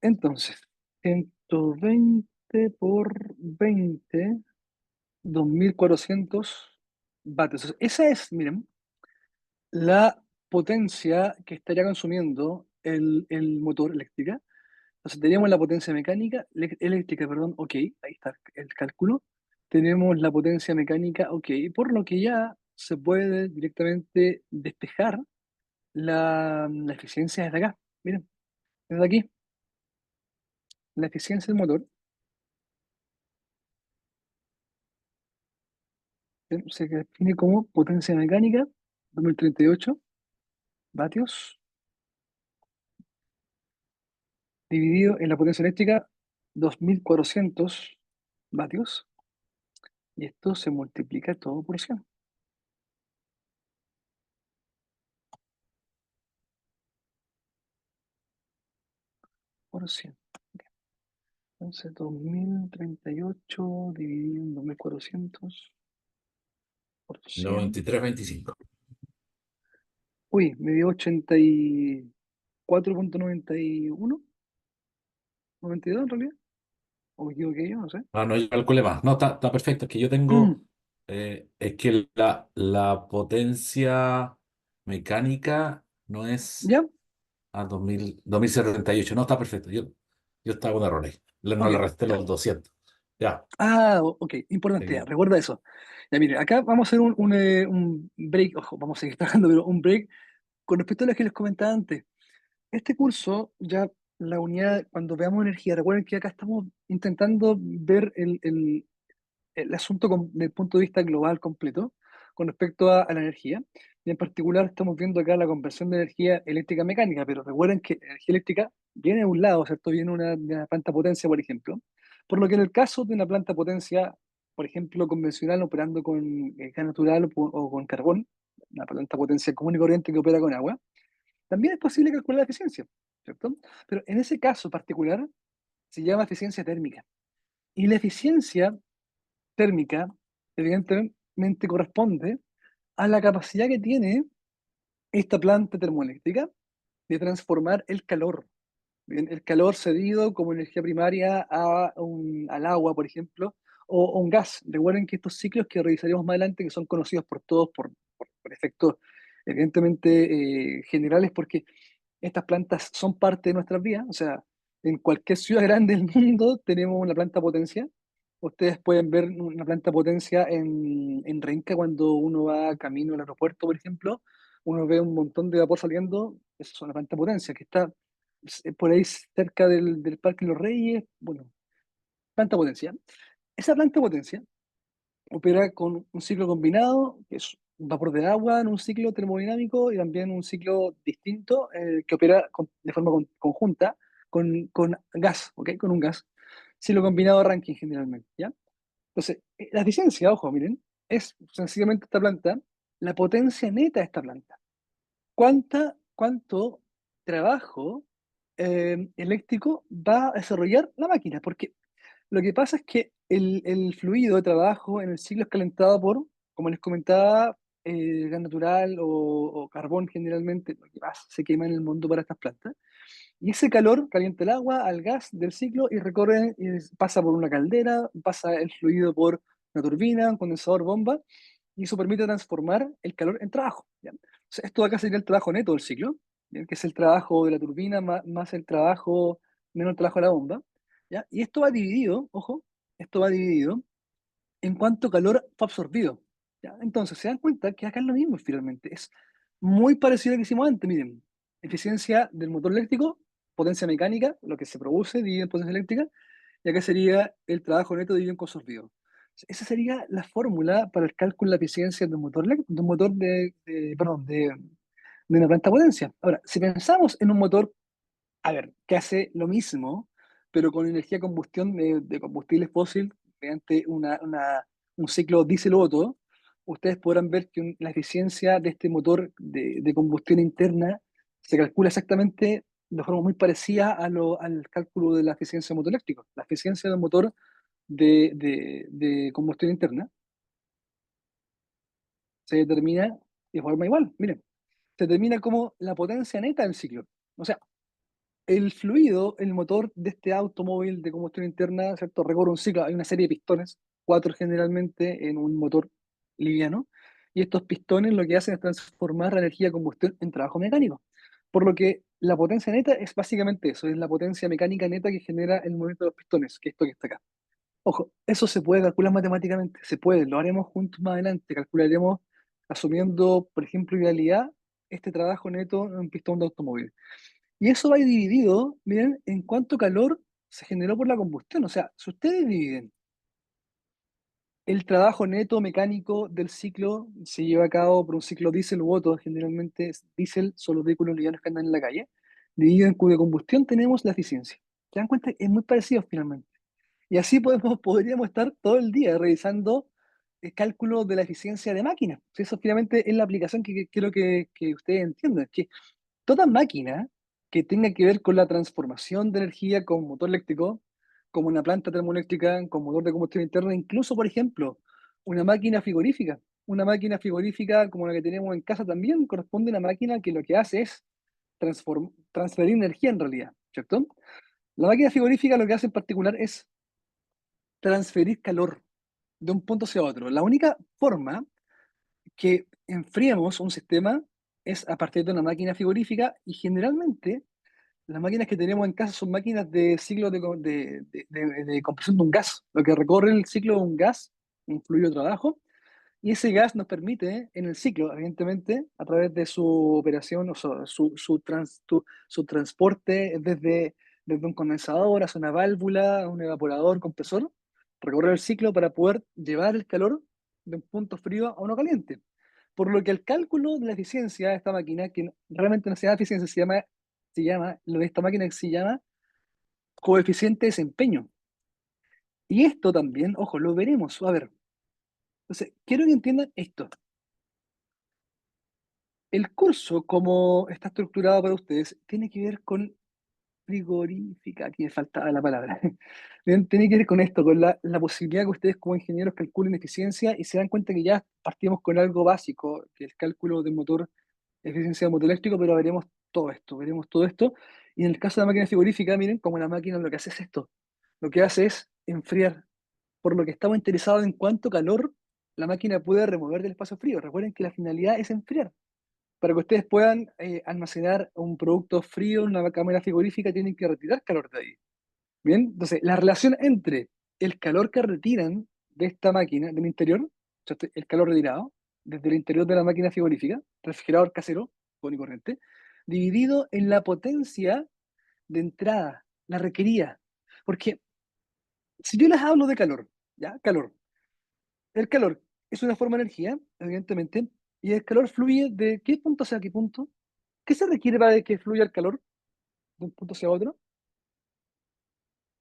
Entonces, 120 por 20, 2400 vatios. Esa es, miren, la potencia que estaría consumiendo el motor eléctrica. Entonces teníamos la potencia mecánica, eléctrica, perdón, ok, ahí está el cálculo. Tenemos la potencia mecánica, ok, por lo que ya se puede directamente despejar la eficiencia desde acá. Miren, desde aquí, la eficiencia del motor se define como potencia mecánica, 2038 vatios, dividido en la potencia eléctrica, 2400 vatios, y esto se multiplica todo por 100. Por 100. Entonces, 2038 dividido en 2400 por 100. 93,25. Uy, me dio 84,91, 92 en realidad. O me equivoqué yo, no sé. Ah, no, yo calculé más. No, está perfecto. Es que yo tengo, es que la potencia mecánica no es ¿Ya? a 2078. No, está perfecto. Yo estaba con error ahí. No Ok, le resté ya. los 200. Ya. Ok, importante, ya, Sí. recuerda eso. Ya, mire, acá vamos a hacer un break, ojo, vamos a seguir trabajando, pero un break con respecto a lo que les comentaba antes. Este curso, ya la unidad, cuando veamos energía, recuerden que acá estamos intentando ver el asunto desde el punto de vista global completo con respecto a la energía. Y en particular estamos viendo acá la conversión de energía eléctrica a mecánica, pero recuerden que la energía eléctrica viene de un lado, ¿cierto? Viene de una planta potencia, por ejemplo. Por lo que en el caso de una planta potencia, por ejemplo, convencional operando con gas natural o con carbón, una planta potencia común y corriente que opera con agua, también es posible calcular la eficiencia, ¿cierto? Pero en ese caso particular se llama eficiencia térmica. Y la eficiencia térmica, evidentemente, corresponde a la capacidad que tiene esta planta termoeléctrica de transformar el calor. Bien, el calor cedido como energía primaria al agua, por ejemplo, o un gas. Recuerden que estos ciclos que revisaremos más adelante, que son conocidos por todos por efectos evidentemente generales, porque estas plantas son parte de nuestras vidas. O sea, en cualquier ciudad grande del mundo tenemos una planta potencia. Ustedes pueden ver una planta potencia en Renca cuando uno va camino al aeropuerto, por ejemplo. Uno ve un montón de vapor saliendo. Esa es una planta potencia que está por ahí cerca del Parque Los Reyes. Bueno, planta potencia. Esa planta potencia opera con un ciclo combinado, que es un vapor de agua en un ciclo termodinámico y también un ciclo distinto que opera de forma conjunta con gas, ¿ok? Con un gas. Ciclo combinado Rankine generalmente, ¿ya? Entonces, la eficiencia, ojo, miren, es sencillamente esta planta, la potencia neta de esta planta. ¿Cuánto trabajo eléctrico va a desarrollar la máquina? Porque lo que pasa es que el fluido de trabajo en el ciclo es calentado por, como les comentaba, gas natural o carbón generalmente, lo que más se quema en el mundo para estas plantas. Y ese calor calienta el agua al gas del ciclo y recorre, y pasa por una caldera, pasa el fluido por una turbina, un condensador, bomba, y eso permite transformar el calor en trabajo, ¿ya? O sea, esto de acá sería el trabajo neto del ciclo, ¿ya? Que es el trabajo de la turbina más el trabajo, menos el trabajo de la bomba, ¿ya? Y esto va dividido, ojo, esto va dividido en cuánto calor fue absorbido, ¿ya? Entonces, se dan cuenta que acá es lo mismo finalmente, es muy parecido a lo que hicimos antes, miren, eficiencia del motor eléctrico, potencia mecánica, lo que se produce dividido en potencia eléctrica, y acá sería el trabajo neto dividido en costo absorbido. Esa sería la fórmula para el cálculo de la eficiencia de un motor, de un motor perdón, de una planta de potencia. Ahora, si pensamos en un motor, a ver, que hace lo mismo, pero con energía de combustión de combustibles fósiles mediante un ciclo diésel-Otto, ustedes podrán ver que la eficiencia de este motor de combustión interna se calcula exactamente de forma muy parecida al cálculo de la eficiencia del motor eléctrico. La eficiencia del motor de combustión interna se determina de forma igual. Miren, se determina como la potencia neta del ciclo. O sea, el fluido, el motor de este automóvil de combustión interna, ¿cierto? Recorre un ciclo, hay una serie de pistones, cuatro generalmente en un motor liviano, y estos pistones lo que hacen es transformar la energía de combustión en trabajo mecánico. Por lo que la potencia neta es básicamente eso, es la potencia mecánica neta que genera el movimiento de los pistones, que es esto que está acá. Ojo, eso se puede calcular matemáticamente, se puede, lo haremos juntos más adelante, calcularemos asumiendo, por ejemplo, idealidad, este trabajo neto en un pistón de automóvil. Y eso va dividido, miren, en cuánto calor se generó por la combustión. O sea, si ustedes dividen el trabajo neto mecánico del ciclo, se lleva a cabo por un ciclo diésel u Otto, generalmente es diésel, son los vehículos livianos que andan en la calle, dividido en cuya combustión tenemos la eficiencia. ¿Se dan cuenta? Es muy parecido finalmente. Y así podríamos estar todo el día revisando el cálculo de la eficiencia de máquinas. Eso finalmente es la aplicación que quiero que ustedes entiendan, que toda máquina que tenga que ver con la transformación de energía con motor eléctrico, como una planta termoeléctrica con motor de combustión interna, incluso, por ejemplo, una máquina frigorífica. Una máquina frigorífica como la que tenemos en casa también corresponde a una máquina que lo que hace es transferir energía en realidad, ¿cierto? La máquina frigorífica lo que hace en particular es transferir calor de un punto hacia otro. La única forma que enfriemos un sistema es a partir de una máquina frigorífica y generalmente las máquinas que tenemos en casa son máquinas de ciclo de compresión de un gas, lo que recorre el ciclo de un gas, un fluido de trabajo, y ese gas nos permite en el ciclo, evidentemente, a través de su operación, o sea, su transporte desde un condensador hacia una válvula, un evaporador, compresor, recorrer el ciclo para poder llevar el calor de un punto frío a uno caliente. Por lo que el cálculo de la eficiencia de esta máquina, que realmente no se llama eficiencia, lo de esta máquina se llama coeficiente de desempeño. Y esto también, ojo, lo veremos. A ver, entonces, quiero que entiendan esto. El curso, como está estructurado para ustedes, tiene que ver con frigorífica, aquí me faltaba la palabra. Bien, tiene que ver con esto, con la posibilidad que ustedes como ingenieros calculen eficiencia y se dan cuenta que ya partimos con algo básico, que es el cálculo de motor, eficiencia de motor eléctrico, pero veremos todo esto, veremos todo esto. Y en el caso de la máquina frigorífica, miren cómo la máquina lo que hace es esto. Lo que hace es enfriar, por lo que estamos interesados en cuánto calor la máquina puede remover del espacio frío. Recuerden que la finalidad es enfriar. Para que ustedes puedan almacenar un producto frío en una cámara frigorífica, tienen que retirar calor de ahí. Bien, entonces la relación entre el calor que retiran de esta máquina, del interior, o sea, el calor retirado, desde el interior de la máquina frigorífica, refrigerador casero, común y corriente, dividido en la potencia de entrada, la requerida. Porque si yo les hablo de calor, ¿ya? Calor. El calor es una forma de energía, evidentemente, y el calor fluye de qué punto hacia qué punto. ¿Qué se requiere para que fluya el calor de un punto hacia otro?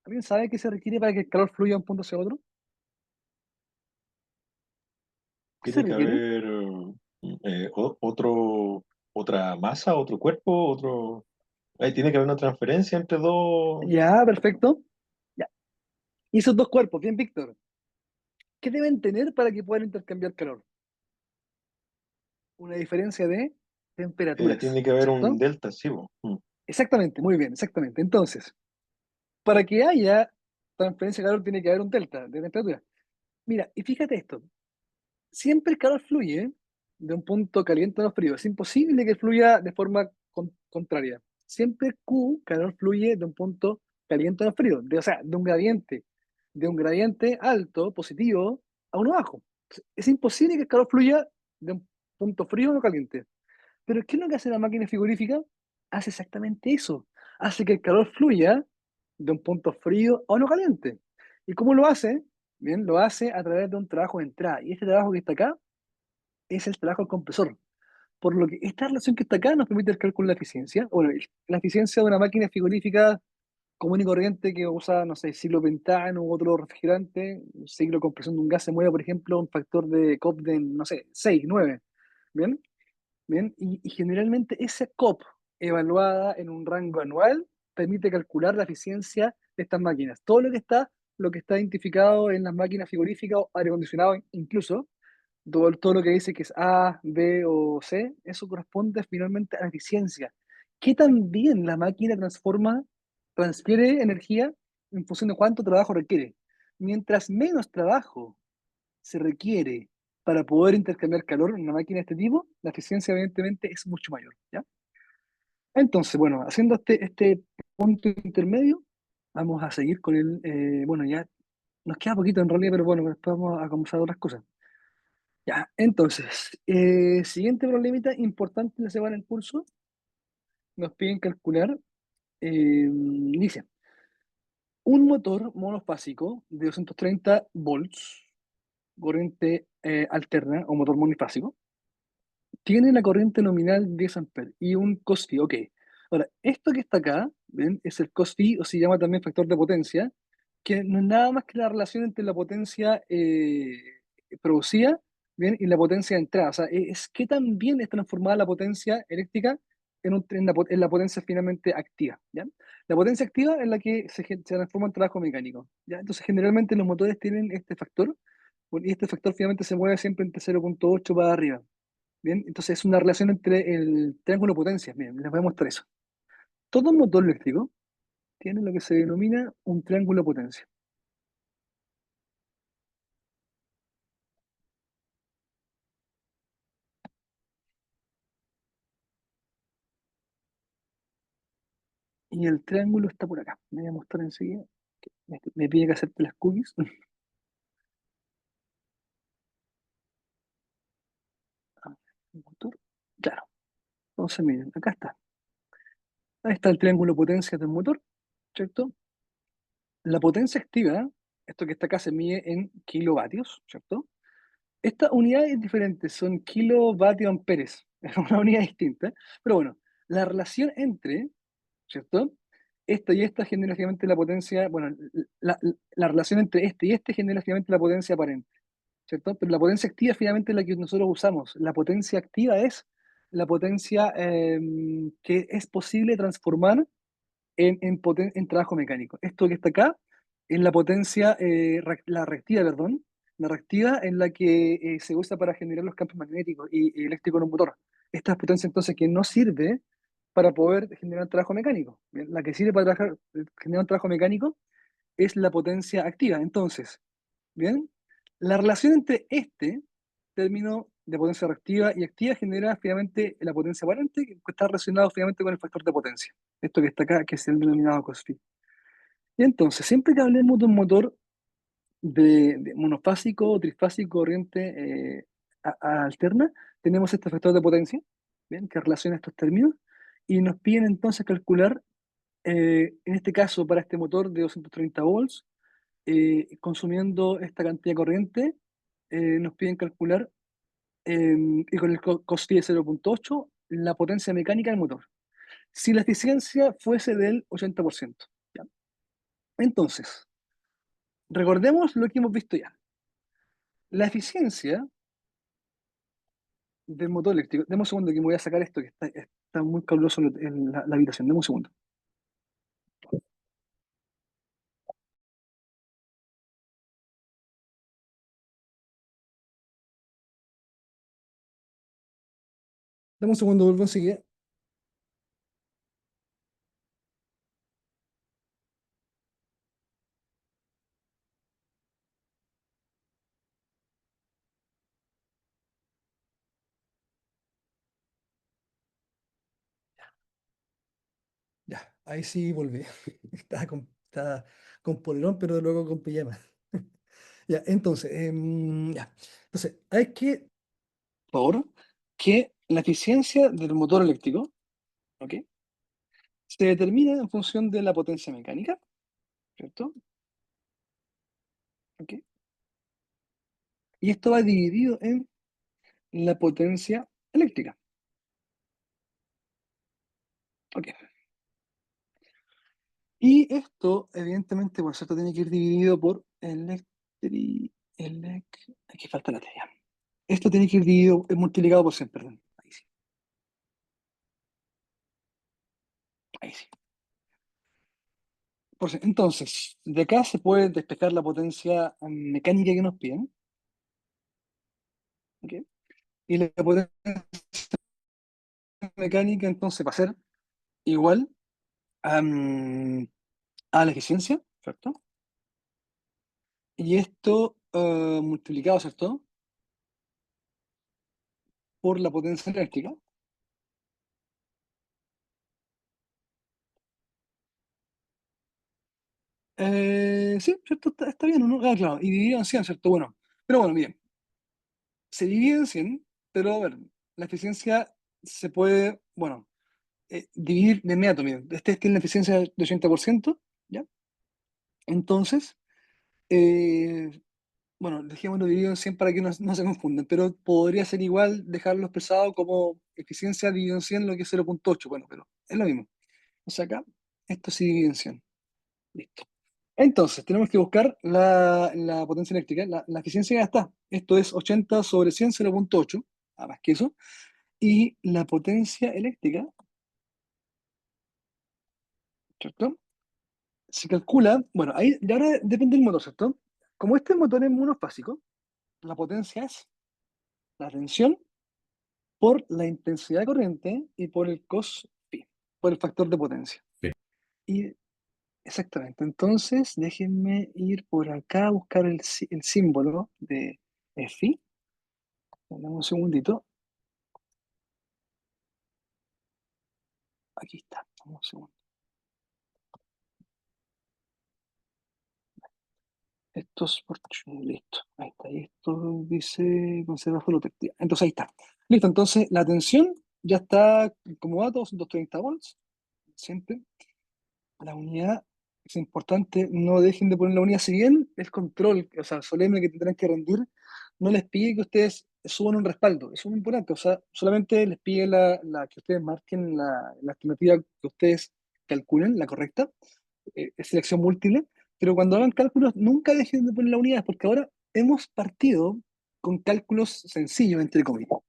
¿Alguien sabe qué se requiere para que el calor fluya de un punto hacia otro? ¿Qué se Tiene que requiere? haber otra masa, otro cuerpo, otro... Ahí tiene que haber una transferencia entre dos. Ya, perfecto. Ya. Y esos dos cuerpos, bien, Víctor, ¿qué deben tener para que puedan intercambiar calor? Una diferencia de temperaturas, Tiene que haber un ¿cierto? delta, sí, po. Exactamente, muy bien, exactamente. Entonces, para que haya transferencia de calor tiene que haber un delta de temperatura. Mira, y fíjate esto, siempre el calor fluye de un punto caliente a uno frío. Es imposible que fluya de forma contraria. Siempre Q, calor fluye de un punto caliente a uno frío. O sea, de un gradiente alto, positivo, a uno bajo. Es imposible que el calor fluya de un punto frío a uno caliente. Pero ¿qué es lo que hace la máquina frigorífica? Hace exactamente eso. Hace que el calor fluya de un punto frío a uno caliente. ¿Y cómo lo hace? Bien, lo hace a través de un trabajo de entrada. Y este trabajo que está acá es el trabajo del compresor. Por lo que esta relación que está acá nos permite el cálculo de la eficiencia. Bueno, la eficiencia de una máquina frigorífica común y corriente que usa, no sé, ciclo pentano u otro refrigerante, un ciclo de compresión de un gas se mueve, por ejemplo, un factor de COP de, no sé, 6 9. ¿Bien? Bien, y generalmente esa COP evaluada en un rango anual permite calcular la eficiencia de estas máquinas. Lo que está identificado en las máquinas frigoríficas o aire acondicionado incluso, todo lo que dice que es A, B o C, eso corresponde finalmente a la eficiencia. ¿Qué tan bien la máquina transfiere energía en función de cuánto trabajo requiere? Mientras menos trabajo se requiere para poder intercambiar calor en una máquina de este tipo, la eficiencia evidentemente es mucho mayor, ¿ya? Entonces, bueno, haciendo este punto intermedio, vamos a seguir con bueno, ya nos queda poquito en realidad, pero bueno, después vamos a conversar otras cosas. Ya, entonces, siguiente problemita importante en la semana en curso, nos piden calcular, dice, un motor monofásico de 230 volts, corriente alterna o motor monofásico, tiene la corriente nominal 10 amperes y un cos phi, ok. Ahora, esto que está acá, ¿ven? Es el cos phi, o se llama también factor de potencia, que no es nada más que la relación entre la potencia producida, ¿bien? Y la potencia de entrada. O sea, es qué tan bien es transformada la potencia eléctrica en la potencia finalmente activa, ¿ya? La potencia activa es la que se transforma en trabajo mecánico, ¿ya? Entonces, generalmente los motores tienen este factor, y este factor finalmente se mueve siempre entre 0,8 para arriba. Bien, entonces es una relación entre el triángulo de potencias. Bien, les voy a mostrar eso. Todo motor eléctrico tiene lo que se denomina un triángulo de potencia. Y el triángulo está por acá. Me voy a mostrar enseguida. Me pide que acepte las cookies. Ah, motor. Claro. Entonces, miren, acá está. Ahí está el triángulo de potencia del motor, ¿cierto? La potencia activa, esto que está acá se mide en kilovatios, ¿cierto? Estas unidades diferentes son kilovatios amperes, es una unidad distinta, pero bueno, la relación entre, ¿cierto? Esta y esta genera finalmente la potencia, bueno, la relación entre este y este genera finalmente la potencia aparente, ¿cierto? Pero la potencia activa finalmente es la que nosotros usamos. La potencia activa es la potencia que es posible transformar en trabajo mecánico. Esto que está acá es la potencia, la reactiva, perdón, la reactiva en la que se usa para generar los campos magnéticos y eléctricos en un motor. Esta es potencia entonces que no sirve para poder generar trabajo mecánico. Bien, la que sirve para generar un trabajo mecánico es la potencia activa. Entonces, bien, la relación entre este término de potencia reactiva y activa genera finalmente la potencia aparente, que está relacionado finalmente con el factor de potencia. Esto que está acá, que es el denominado cos-phi. Y entonces, siempre que hablemos de un motor de monofásico o trifásico corriente alterna, tenemos este factor de potencia, ¿bien? Que relaciona estos términos, y nos piden entonces calcular, en este caso, para este motor de 230 volts, consumiendo esta cantidad de corriente, nos piden calcular, y con el cos-phi de 0,8, la potencia mecánica del motor. Si la eficiencia fuese del 80%. ¿Ya? Entonces, recordemos lo que hemos visto ya. La eficiencia del motor eléctrico. Deme un segundo que me voy a sacar esto, que está muy caluroso en la habitación. Deme un segundo. Dame un segundo, vuelvo enseguida. Ya, ahí sí volví. Estaba con polerón, pero luego con pijama. Ya, entonces, ya. Entonces, hay que, por favor, que la eficiencia del motor eléctrico, ¿ok? Se determina en función de la potencia mecánica, ¿cierto? ¿Ok? Y esto va dividido en la potencia eléctrica. ¿Ok? Y esto, evidentemente, por cierto, tiene que ir dividido por aquí falta la T ya. Esto tiene que ir dividido, multiplicado por 100, perdón. Ahí sí. Ahí sí. Entonces, de acá se puede despejar la potencia mecánica que nos piden. ¿Ok? Y la potencia mecánica entonces va a ser igual a la eficiencia, ¿cierto? Y esto multiplicado, ¿cierto? Por la potencia eléctrica. Sí, ¿cierto? Está bien, ¿no? Ah, claro, y dividido en 100, ¿cierto? Bueno, pero bueno, bien. Se divide en 100, pero a ver, la eficiencia se puede, bueno, dividir de inmediato, miren. Este tiene la eficiencia de 80%, ¿ya? Entonces, eh, bueno, dejémoslo dividido en 100 para que no se confundan, pero podría ser igual dejarlo expresado como eficiencia dividido en 100, lo que es 0,8, bueno, pero es lo mismo. O sea, acá, esto sí divide en 100. Listo. Entonces, tenemos que buscar la potencia eléctrica. La eficiencia ya está. Esto es 80 sobre 100, 0,8, nada más que eso. Y la potencia eléctrica, ¿cierto? Se calcula, bueno, ahí y ahora depende del motor, ¿cierto? Como este motor es monofásico, la potencia es la tensión por la intensidad de corriente y por el cos phi, por el factor de potencia. Sí. Y exactamente, entonces déjenme ir por acá a buscar el símbolo de phi. Dame un segundito. Aquí está. Dame un segundo. Esto es por listo. Ahí está. Y esto dice conserva fototectia. Entonces ahí está. Listo. Entonces la tensión ya está como datos, 230 volts. Siempre. La unidad es importante. No dejen de poner la unidad. Si bien el control, o sea, solemne que tendrán que rendir, no les pide que ustedes suban un respaldo. Eso es muy importante. O sea, solamente les pide que ustedes marquen la estimativa que ustedes calculen, la correcta. Es selección múltiple, pero cuando hagan cálculos nunca dejen de poner la unidad, porque ahora hemos partido con cálculos sencillos, entre comillas.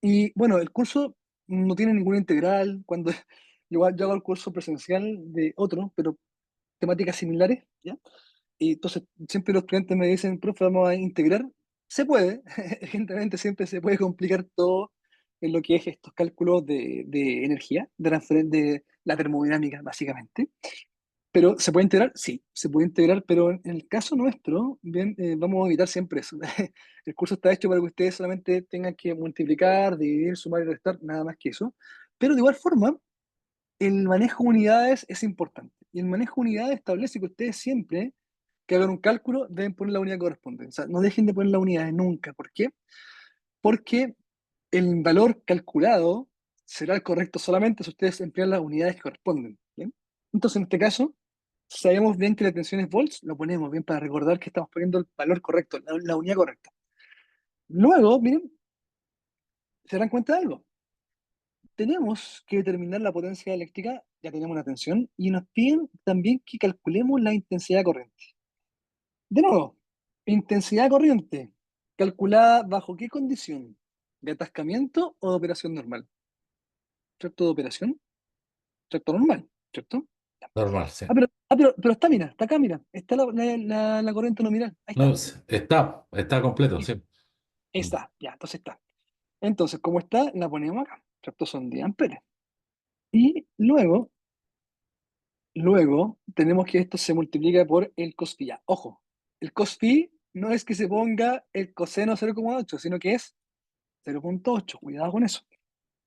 Y bueno, el curso no tiene ninguna integral, cuando yo hago el curso presencial de otro, pero temáticas similares, ¿ya? Y entonces siempre los estudiantes me dicen, profe, vamos a integrar. Se puede, evidentemente siempre se puede complicar todo en lo que es estos cálculos de energía, de la termodinámica, básicamente. Pero ¿se puede integrar? Sí, se puede integrar, pero en el caso nuestro, bien, vamos a evitar siempre eso. El curso está hecho para que ustedes solamente tengan que multiplicar, dividir, sumar y restar, nada más que eso. Pero de igual forma, el manejo de unidades es importante. Y el manejo de unidades establece que ustedes siempre que hagan un cálculo deben poner la unidad correspondiente. O sea, no dejen de poner las unidades nunca. ¿Por qué? Porque el valor calculado será el correcto solamente si ustedes emplean las unidades que corresponden. ¿Bien? Entonces, en este caso, sabemos bien que la tensión es volts, lo ponemos bien para recordar que estamos poniendo el valor correcto, la unidad correcta. Luego, miren, se darán cuenta de algo. Tenemos que determinar la potencia eléctrica, ya tenemos una tensión, y nos piden también que calculemos la intensidad corriente. De nuevo, intensidad corriente, calculada bajo qué condición, de atascamiento o de operación normal. ¿Cierto? De operación, ¿cierto? Normal, ¿cierto? Normal, sí. Pero está, mira, está acá, mira, está la corriente nominal, ahí No, está. está completo, Y sí. Mm. está, ya, entonces está. Entonces, como está, la ponemos acá, ¿cierto? Son 10 amperes. Y luego tenemos que esto se multiplica por el cos phi. Ya, ojo, el cos phi no es que se ponga el coseno 0,8, sino que es 0,8. Cuidado con eso.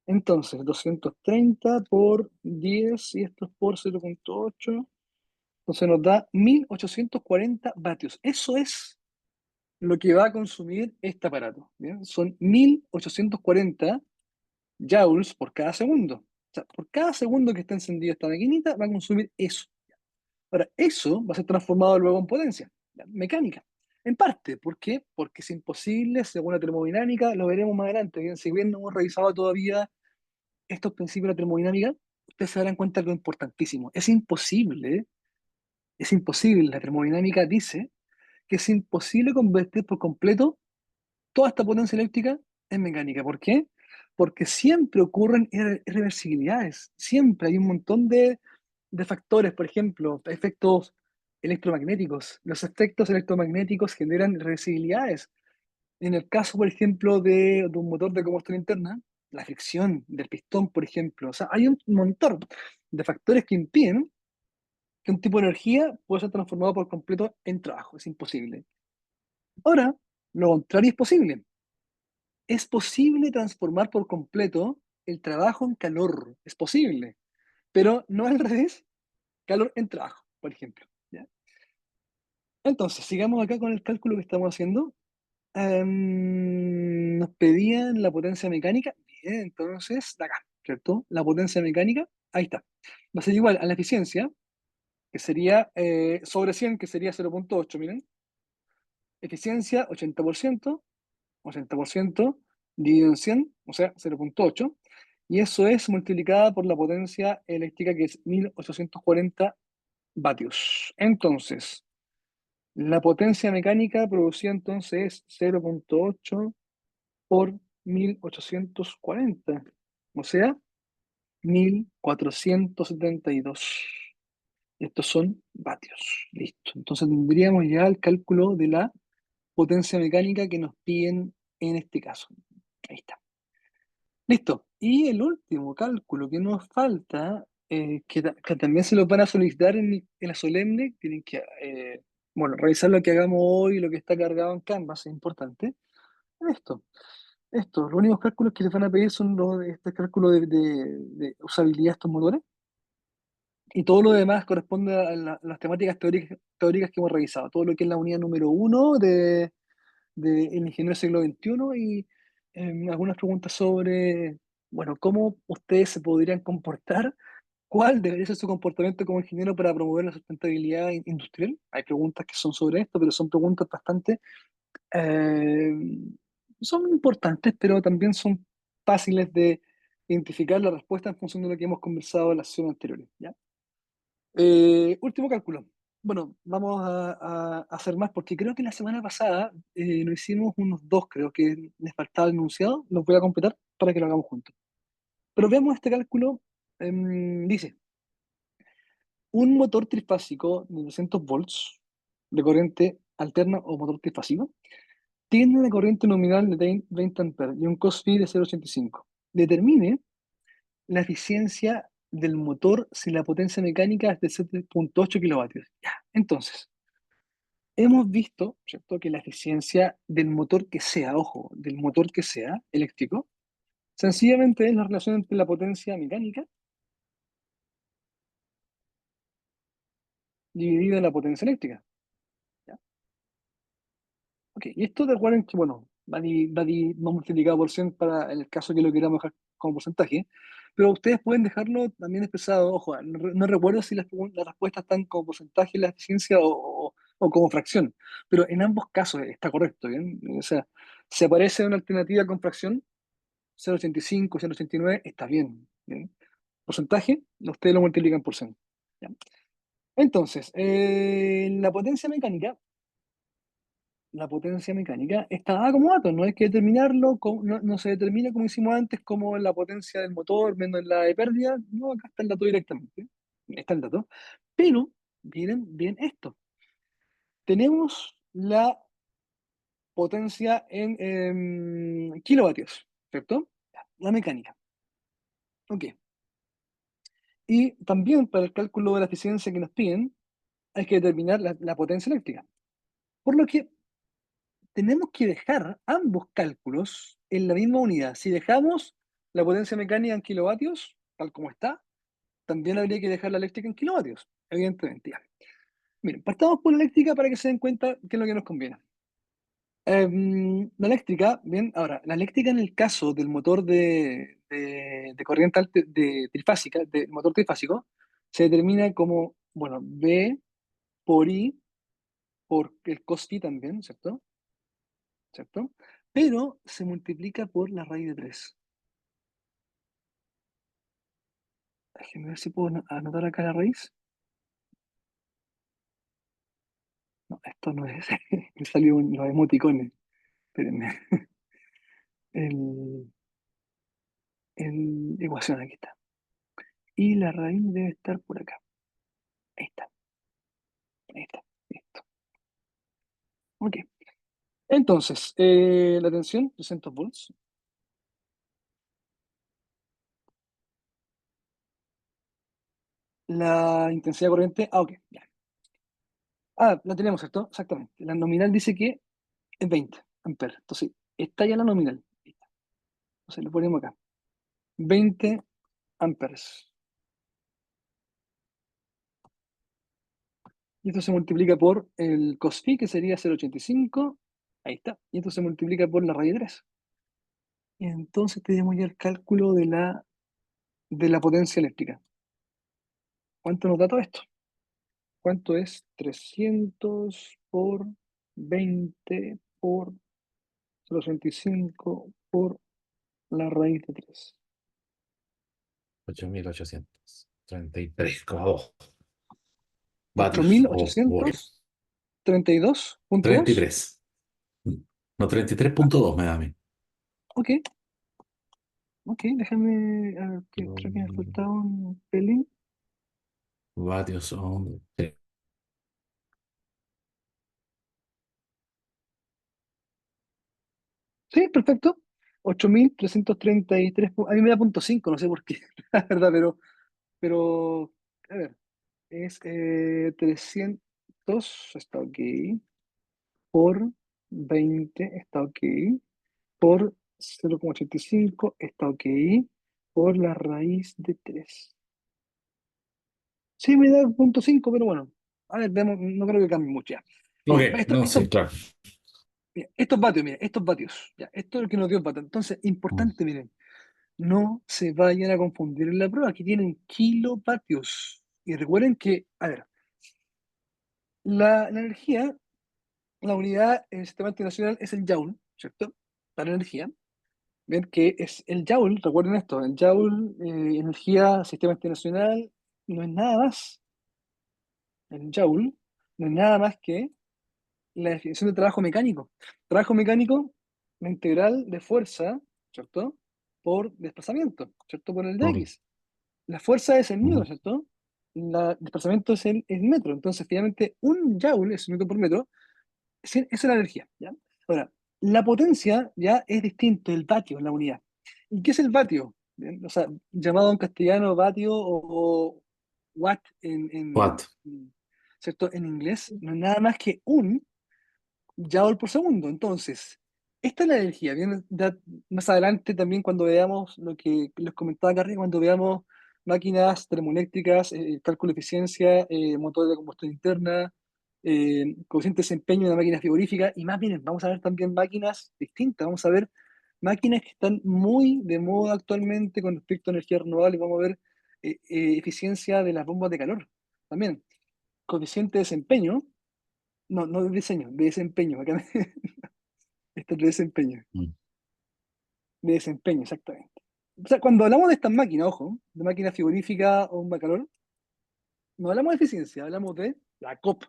Entonces, 230 por 10 y esto es por 0,8. Entonces nos da 1840 vatios. Eso es lo que va a consumir este aparato. ¿Bien? Son 1840 joules por cada segundo. O sea, por cada segundo que esté encendido esta maquinita va a consumir eso. Ahora, eso va a ser transformado luego en potencia mecánica. En parte, ¿por qué? Porque es imposible, según la termodinámica, lo veremos más adelante. Bien, si bien no hemos revisado todavía estos principios de la termodinámica, ustedes se darán cuenta de lo importantísimo. Es imposible, la termodinámica dice que es imposible convertir por completo toda esta potencia eléctrica en mecánica. ¿Por qué? Porque siempre ocurren irreversibilidades, siempre hay un montón de factores, por ejemplo, efectos electromagnéticos. Los efectos electromagnéticos generan irreversibilidades. En el caso, por ejemplo, de un motor de combustión interna, la fricción del pistón, por ejemplo, o sea, hay un montón de factores que impiden que un tipo de energía pueda ser transformado por completo en trabajo. Es imposible. Ahora, lo contrario es posible. Es posible transformar por completo el trabajo en calor. Es posible. Pero no al revés, calor en trabajo, por ejemplo. ¿Ya? Entonces, sigamos acá con el cálculo que estamos haciendo. Nos pedían la potencia mecánica. Bien, entonces, de acá, ¿cierto? La potencia mecánica, ahí está. Va a ser igual a la eficiencia, que sería sobre 100, que sería 0,8, miren. Eficiencia, 80% dividido en 100, o sea, 0,8. Y eso es multiplicada por la potencia eléctrica, que es 1840 vatios. Entonces, la potencia mecánica producida entonces es 0,8 por 1840, o sea, 1472. Estos son vatios. Listo. Entonces tendríamos ya el cálculo de la potencia mecánica que nos piden en este caso. Ahí está. Listo. Y el último cálculo que nos falta, que también se lo van a solicitar en la solemne, tienen que, bueno, revisar lo que hagamos hoy, lo que está cargado en Canvas, es importante. Esto. Los únicos cálculos que les van a pedir son los de este cálculo de usabilidad de estos motores. Y todo lo demás corresponde a las temáticas teóricas que hemos revisado. Todo lo que es la unidad número uno de El Ingeniero del Siglo XXI y algunas preguntas sobre, bueno, cómo ustedes se podrían comportar, cuál debería ser su comportamiento como ingeniero para promover la sustentabilidad industrial. Hay preguntas que son sobre esto, pero son preguntas bastante eh, son importantes, pero también son fáciles de identificar la respuesta en función de lo que hemos conversado en las sesiones anteriores. ¿Ya? Último cálculo. Bueno, vamos a hacer más porque creo que la semana pasada nos hicimos unos dos, creo que les faltaba el enunciado. Los voy a completar para que lo hagamos juntos. Pero veamos este cálculo. Dice, un motor trifásico de 200 volts de corriente alterna o motor trifásico tiene una corriente nominal de 20 amperes y un cos phi de 0,85. determine la eficiencia del motor si la potencia mecánica es de 7,8 kilovatios. Ya, entonces, hemos visto, ¿cierto?, que la eficiencia del motor que sea, ojo, del motor que sea eléctrico, sencillamente es la relación entre la potencia mecánica dividida en la potencia eléctrica. ¿Ya? Ok, y esto recuerden que, bueno, va multiplicado por 100 para en el caso que lo queramos dejar como porcentaje, pero ustedes pueden dejarlo también expresado, ojo, no recuerdo si las respuestas están como porcentaje de la eficiencia o como fracción, pero en ambos casos está correcto, ¿bien? O sea, si aparece una alternativa con fracción, 0,85, 0,89, está bien, ¿bien? Porcentaje, ustedes lo multiplican por 100. ¿Ya? Entonces, la potencia mecánica está dada como dato, no hay que determinarlo, no se determina como hicimos antes, como la potencia del motor menos la de pérdida, no, acá está el dato directamente, está el dato. Pero, miren bien esto, tenemos la potencia en kilovatios, ¿cierto? La mecánica, ok. Y también para el cálculo de la eficiencia que nos piden, hay que determinar la potencia eléctrica. Por lo que tenemos que dejar ambos cálculos en la misma unidad. Si dejamos la potencia mecánica en kilovatios, tal como está, también habría que dejar la eléctrica en kilovatios, evidentemente. Ya. Miren, partamos por la eléctrica para que se den cuenta qué es lo que nos conviene. La eléctrica, bien, ahora, la eléctrica en el caso del motor de corriente de trifásica, del motor trifásico, se determina como, bueno, B por I por el cos phi también, ¿cierto? ¿Cierto? Pero se multiplica por la raíz de 3. Déjenme ver si puedo anotar acá la raíz. No, esto no es. Me salió los emoticones. Espérenme. El, ecuación, aquí está. Y la raíz debe estar por acá. Ahí está. Ahí está. Listo. Ok. Entonces, la tensión, 200 volts. La intensidad de corriente, ok, ya. La tenemos, ¿cierto? Exactamente. La nominal dice que es 20 amperes. Entonces, está ya la nominal. Entonces, lo ponemos acá. 20 amperes. Y esto se multiplica por el cos phi, que sería 0,85. Ahí está. Y esto se multiplica por la raíz de 3. Y entonces tenemos ya el cálculo de la potencia eléctrica. ¿Cuánto nos da todo esto? ¿Cuánto es 300 por 20 por 0,85 por la raíz de 3? 8.833,2 ocho mil vatios o ochocientos volts. treinta y dos punto treinta y dos. tres No, treinta y tres Ah, punto dos me da a mí. ok, ok, déjame, a ver, que creo que me Mm, faltaba un pelín. Vatios son. Sí. Sí, perfecto. 8.333. A mí me da punto 5, no sé por qué, la verdad, pero, a ver, es 300, está ok, por 20, está ok, por 0,85, está ok, por la raíz de 3. Sí, me da punto 5, pero bueno, a ver, veamos, no creo que cambie mucho ya. Ok, Miren, no, sí, claro. mira, estos vatios, miren, estos vatios, ya, esto es lo que nos dio el vatio. Entonces, Mm. importante, miren, no se vayan a confundir en la prueba. Aquí tienen kilovatios. Y recuerden que, a ver, la energía, la unidad en el sistema internacional es el joule, ¿cierto? Para la energía. Ven que es el joule, recuerden esto, el joule, energía, sistema internacional, no es nada más, el joule, no es nada más que la definición de trabajo mecánico. Trabajo mecánico, la integral de fuerza, ¿cierto? Por desplazamiento, ¿cierto? Por el Ok. dx. La fuerza es el newton, Ujú. ¿cierto? El desplazamiento es el metro. Entonces, finalmente, un joule es un newton por metro. Esa es la energía, ¿ya? Ahora, la potencia ya es distinto, el vatio en la unidad. ¿Y qué es el vatio? Bien, o sea, llamado en castellano vatio o watt What? ¿cierto? En inglés, no es nada más que un Joule por segundo. Entonces, esta es la energía. Bien, más adelante también cuando veamos lo que les comentaba acá arriba, cuando veamos máquinas termoeléctricas, cálculo de eficiencia, motor de combustión interna, coeficiente de desempeño de una máquina frigorífica, y más bien vamos a ver también máquinas distintas. Vamos a ver máquinas que están muy de moda actualmente con respecto a energía renovable. Vamos a ver eficiencia de las bombas de calor también. Coeficiente de desempeño, no de diseño, de desempeño. Acá esto es de desempeño. Mm. De desempeño, exactamente. O sea, cuando hablamos de estas máquinas, ojo, de máquina frigorífica o un bacalor, no hablamos de eficiencia, hablamos de la COP.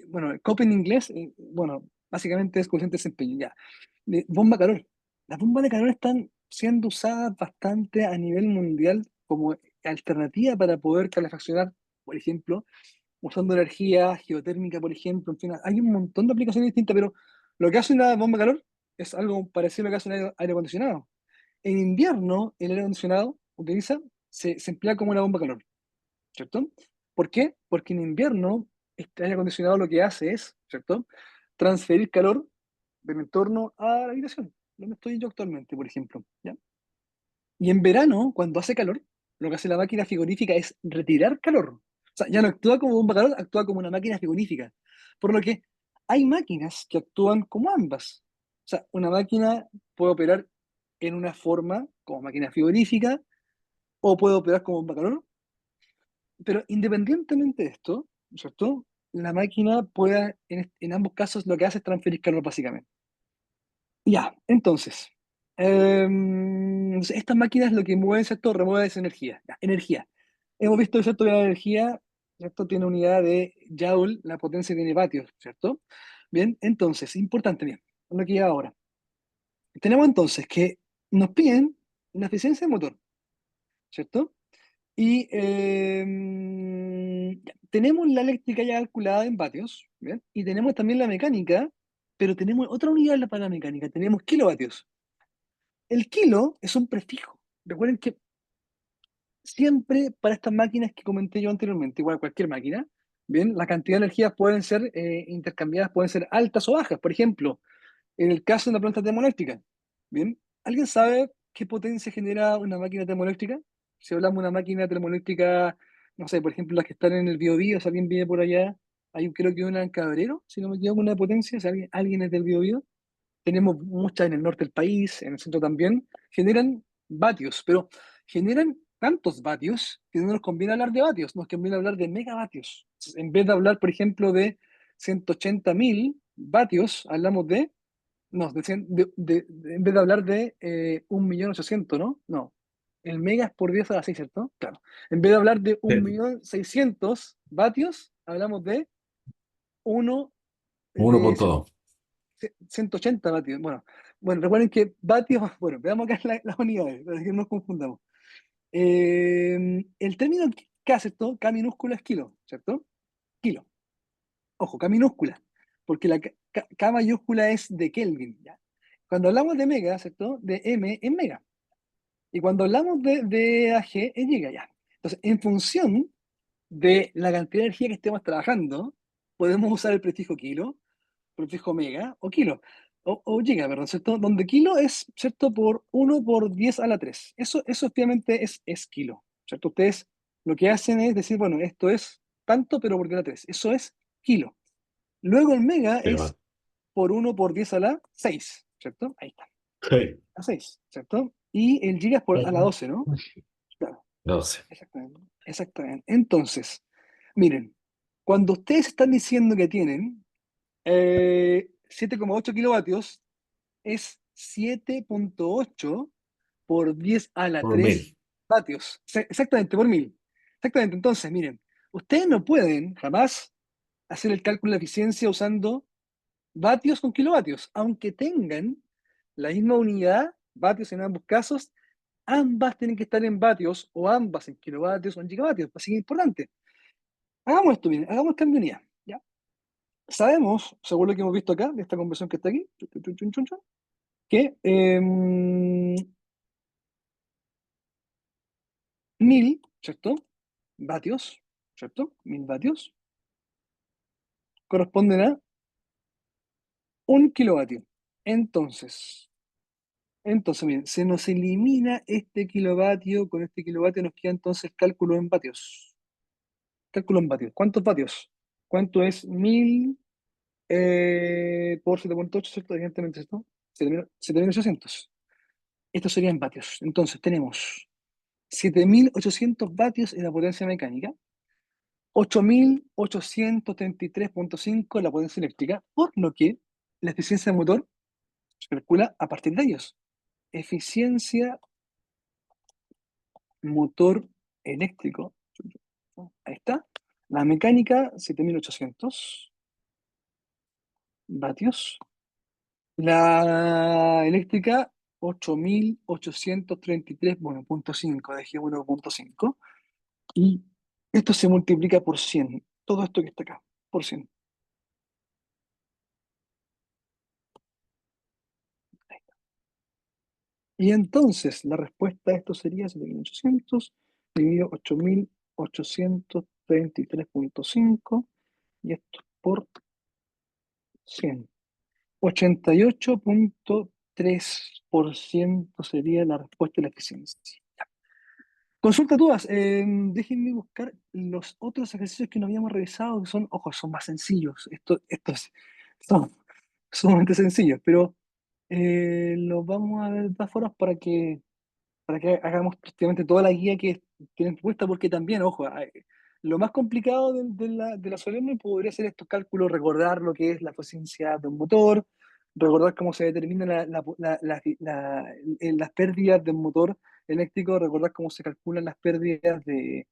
Bueno, el COP en inglés, bueno, básicamente es coeficiente de desempeño, ya. De bomba calor. Las bombas de calor están siendo usadas bastante a nivel mundial como alternativa para poder calefaccionar, por ejemplo, usando energía geotérmica, por ejemplo. En fin, hay un montón de aplicaciones distintas, pero lo que hace una bomba de calor es algo parecido a lo que hace un aire acondicionado. En invierno, el aire acondicionado se emplea como una bomba de calor, ¿cierto? ¿Por qué? Porque en invierno este aire acondicionado lo que hace es, ¿cierto? Transferir calor del entorno a la habitación, donde estoy yo actualmente, por ejemplo, ¿ya? Y en verano, cuando hace calor, lo que hace la máquina frigorífica es retirar calor. O sea, ya no actúa como bomba de calor, actúa como una máquina frigorífica. Por lo que hay máquinas que actúan como ambas. O sea, una máquina puede operar en una forma como máquina frigorífica o puede operar como bomba de calor, pero independientemente de esto, ¿cierto? La máquina puede, en ambos casos, lo que hace es transferir calor básicamente. Ya, entonces, estas máquinas lo que mueven, ¿cierto? Remueven esa energía. Ya, energía. Hemos visto, ¿cierto? Que la energía, ¿cierto? Tiene unidad de Joule, la potencia tiene vatios, ¿cierto? Bien, entonces, importante, bien, lo que lleva ahora. Tenemos entonces que nos piden la eficiencia del motor, ¿cierto? Y ya, tenemos la eléctrica ya calculada en vatios, ¿bien? Y tenemos también la mecánica, pero tenemos otra unidad para la mecánica, tenemos kilovatios. El kilo es un prefijo. Recuerden que siempre para estas máquinas que comenté yo anteriormente, igual cualquier máquina, bien, la cantidad de energías pueden ser intercambiadas, pueden ser altas o bajas. Por ejemplo, en el caso de una planta termoeléctrica, bien, ¿alguien sabe qué potencia genera una máquina termoeléctrica? Si hablamos de una máquina termoeléctrica, no sé, por ejemplo, las que están en el Biobío, si alguien vive por allá, hay creo que una en Cabrero, si no me equivoco, una potencia, si alguien es del Biobío, tenemos muchas en el norte del país, en el centro también, generan vatios, pero generan tantos vatios que no nos conviene hablar de vatios, nos conviene hablar de megavatios. Entonces, en vez de hablar, por ejemplo, de 180.000 vatios, hablamos de, no, en vez de hablar de 1.800.000, ¿no? No, el mega es por 10 a la 6, ¿cierto? Claro. En vez de hablar de Sí. 1.600.000 vatios, hablamos de uno de 1.2. 180 vatios. Bueno, recuerden que vatios, bueno, veamos acá las unidades, para que no nos confundamos. El término K, ¿cierto? K minúscula es kilo, ¿cierto? Kilo. Ojo, K minúscula, porque la K mayúscula es de Kelvin, ¿ya? Cuando hablamos de mega, ¿cierto? De M es mega. Y cuando hablamos de AG es giga, ya. Entonces, en función de la cantidad de energía que estemos trabajando, podemos usar el prefijo kilo, prefijo mega o kilo, o giga, perdón, ¿cierto? Donde kilo es, ¿cierto? Por 1 por 10 a la 3. Eso obviamente es kilo, ¿cierto? Ustedes lo que hacen es decir, bueno, esto es tanto, pero por 10 a la 3. Eso es kilo. Luego el mega Sí, es por 1 por 10 a la 6, ¿cierto? Ahí está, sí. a 6, ¿cierto? Y el giga es por a la 12, ¿no? Claro, 12. exactamente. Exactamente. Entonces, miren, cuando ustedes están diciendo que tienen 7,8 kilovatios, es 7,8 por 10 a la Por 3 1000. vatios. Exactamente, por 1.000. Exactamente. Entonces, miren, ustedes no pueden jamás hacer el cálculo de eficiencia usando vatios con kilovatios, aunque tengan la misma unidad, vatios en ambos casos, ambas tienen que estar en vatios o ambas en kilovatios o en gigavatios. Así que es importante. Hagamos esto bien, hagamos cambio de unidad. ¿Ya? Sabemos, según lo que hemos visto acá, de esta conversión que está aquí, chun, chun, chun, chun, chun, que 1000, ¿cierto? Vatios, ¿cierto? 1000 vatios corresponden a 1 kilovatio. Entonces, miren, se nos elimina este kilovatio, con este kilovatio nos queda entonces cálculo en vatios. Cálculo en vatios. ¿Cuántos vatios? ¿Cuánto es 1000 por 7.8, ¿cierto? Evidentemente, ¿cierto? 7800. Estos serían vatios. Entonces tenemos 7800 vatios en la potencia mecánica, 8833.5 la potencia eléctrica, por lo que la eficiencia del motor se calcula a partir de ellos. Eficiencia motor eléctrico. Ahí está. La mecánica, 7800 vatios. La eléctrica, 8833, bueno, punto 5, dejémoslo punto 5. Y esto se multiplica por 100. Todo esto que está acá, por 100. Y entonces la respuesta a esto sería 7800 dividido 8833.5 y esto por 100. 88.3% sería la respuesta de la eficiencia. Consulta dudas. Déjenme buscar los otros ejercicios que no habíamos revisado, que son, ojo, son más sencillos. Estos son sumamente sencillos, pero los vamos a ver de todas formas para que hagamos prácticamente toda la guía que tienen puesta, porque también, ojo, lo más complicado de la solemne podría ser estos cálculos, recordar lo que es la eficiencia de un motor, recordar cómo se determinan las pérdidas de un motor eléctrico, recordar cómo se calculan las pérdidas de...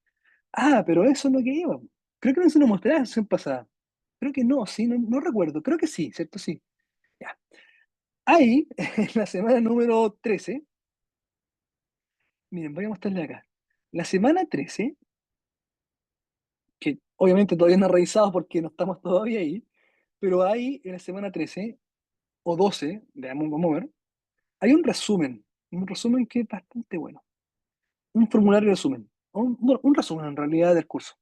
Ah, pero eso es lo que iba. Creo que no se lo mostré la sesión pasada. Creo que no, sí, no recuerdo. Creo que sí, ¿cierto? Sí. Ya. Ahí, en la semana número 13. Miren, voy a mostrarle acá. La semana 13, que obviamente todavía no he revisado porque no estamos todavía ahí, pero hay en la semana 13 o 12, veamos, vamos a ver, hay un resumen que es bastante bueno. Un formulario de resumen, bueno, un resumen en realidad del curso.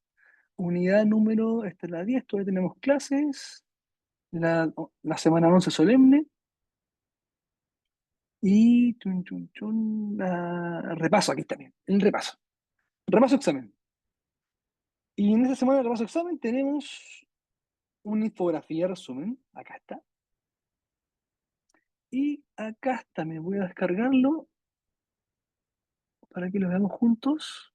Unidad número, esta es la 10, todavía tenemos clases, la semana 11 solemne, y repaso, aquí está bien, el repaso. Repaso examen. Y en esta semana de repaso examen tenemos una infografía resumen, acá está. Y acá está, me voy a descargarlo para que lo veamos juntos.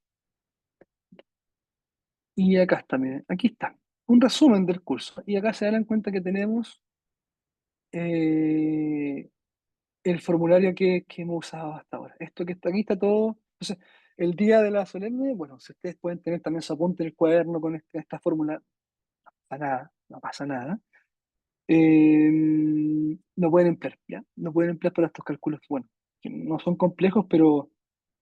Y acá está, miren, aquí está. Un resumen del curso. Y acá se dan cuenta que tenemos eh, el formulario que hemos usado hasta ahora. Esto que está aquí está todo. Entonces, el día de la solemne, bueno, si ustedes pueden tener también su apunte en el cuaderno con esta fórmula, no pasa nada, no pasa nada. No pueden emplear, ¿ya? No pueden emplear para estos cálculos que, bueno, que no son complejos, pero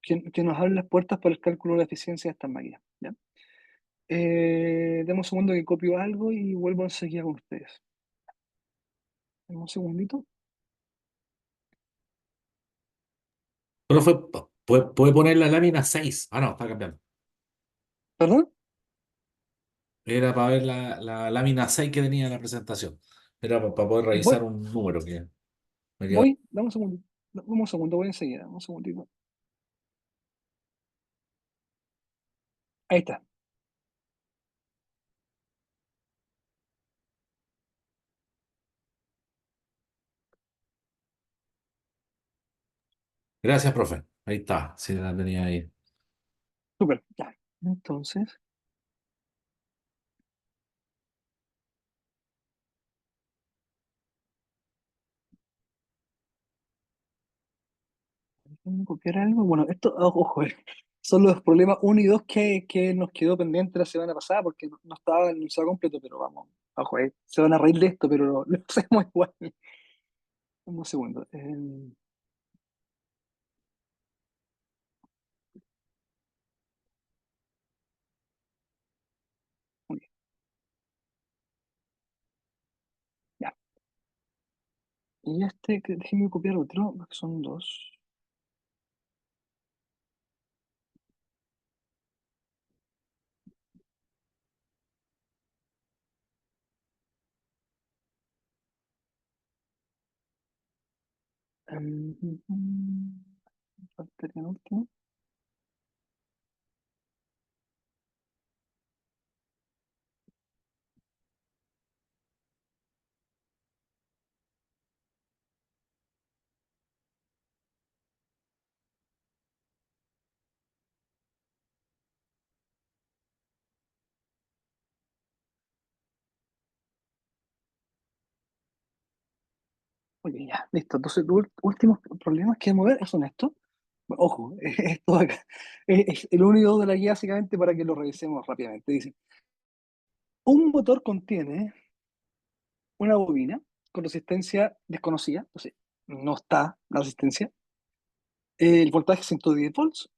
que nos abren las puertas para el cálculo de la eficiencia de estas máquinas, ¿ya? Demos un segundo que copio algo y vuelvo enseguida con ustedes. Demos un segundito. Profe, puede poner la lámina 6. Ah, no, está cambiando. ¿Perdón? Era para ver la lámina 6 que tenía en la presentación. Era para poder revisar Voy, un número que me quedó. dame un segundito. Dame un segundo, voy enseguida, dame un segundito. Ahí está. Gracias, profe. Ahí está, sí, la tenía ahí. Súper, ya. Entonces, déjenme copiar algo. Bueno, esto, ojo, son los problemas uno y 2 que nos quedó pendiente la semana pasada porque no estaba anunciado completo, pero vamos, ojo, se van a reír de esto, pero lo hacemos igual. Un segundo. Muy bien, ya. Y déjenme copiar otro, porque son dos. Faltaría el último. Oye, ya, listo. Entonces, los últimos problemas que vamos a ver son estos. Bueno, ojo, esto de acá es el único de la guía, básicamente, para que lo revisemos rápidamente. Dice, un motor contiene una bobina con resistencia desconocida, entonces no está la resistencia, el voltaje 110 volts,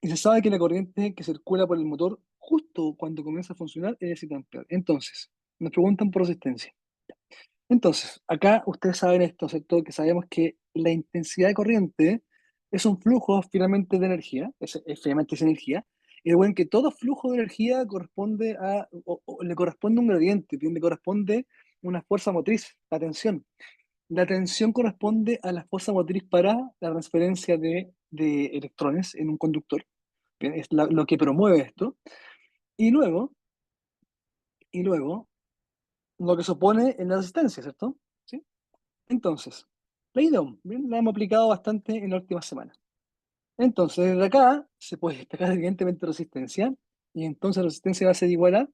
y se sabe que la corriente que circula por el motor justo cuando comienza a funcionar es de 7 amperes. Entonces, nos preguntan por resistencia. Entonces, acá ustedes saben esto, ¿cierto? Que sabemos que la intensidad de corriente es un flujo finalmente de energía, finalmente es energía, y recuerden que todo flujo de energía corresponde o le corresponde un gradiente, bien, le corresponde una fuerza motriz, la tensión. La tensión corresponde a la fuerza motriz para la transferencia de electrones en un conductor, bien, es lo que promueve esto, y luego, y luego, lo que se opone en la resistencia, ¿cierto? ¿Sí? Entonces, la IDOM, bien, la hemos aplicado bastante en la última semana. Entonces, desde acá se puede destacar evidentemente resistencia, y entonces la resistencia va a ser igual a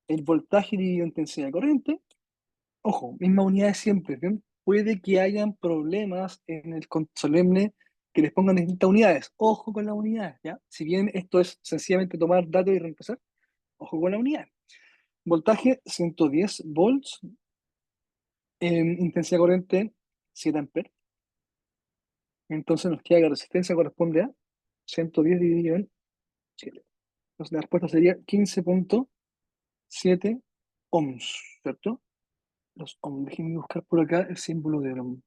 el voltaje dividido intensidad de corriente. Ojo, misma unidad de siempre, ¿bien? Puede que hayan problemas en el solemne que les pongan distintas unidades. Ojo con las unidades, ¿ya? Si bien esto es sencillamente tomar datos y reemplazar, ojo con la unidad. Voltaje 110 volts, intensidad de corriente 7 amperes. Entonces nos queda que resistencia corresponde a 110 dividido en 7. Entonces la respuesta sería 15,7 ohms, ¿cierto? Los ohms, déjenme buscar por acá el símbolo de ohm.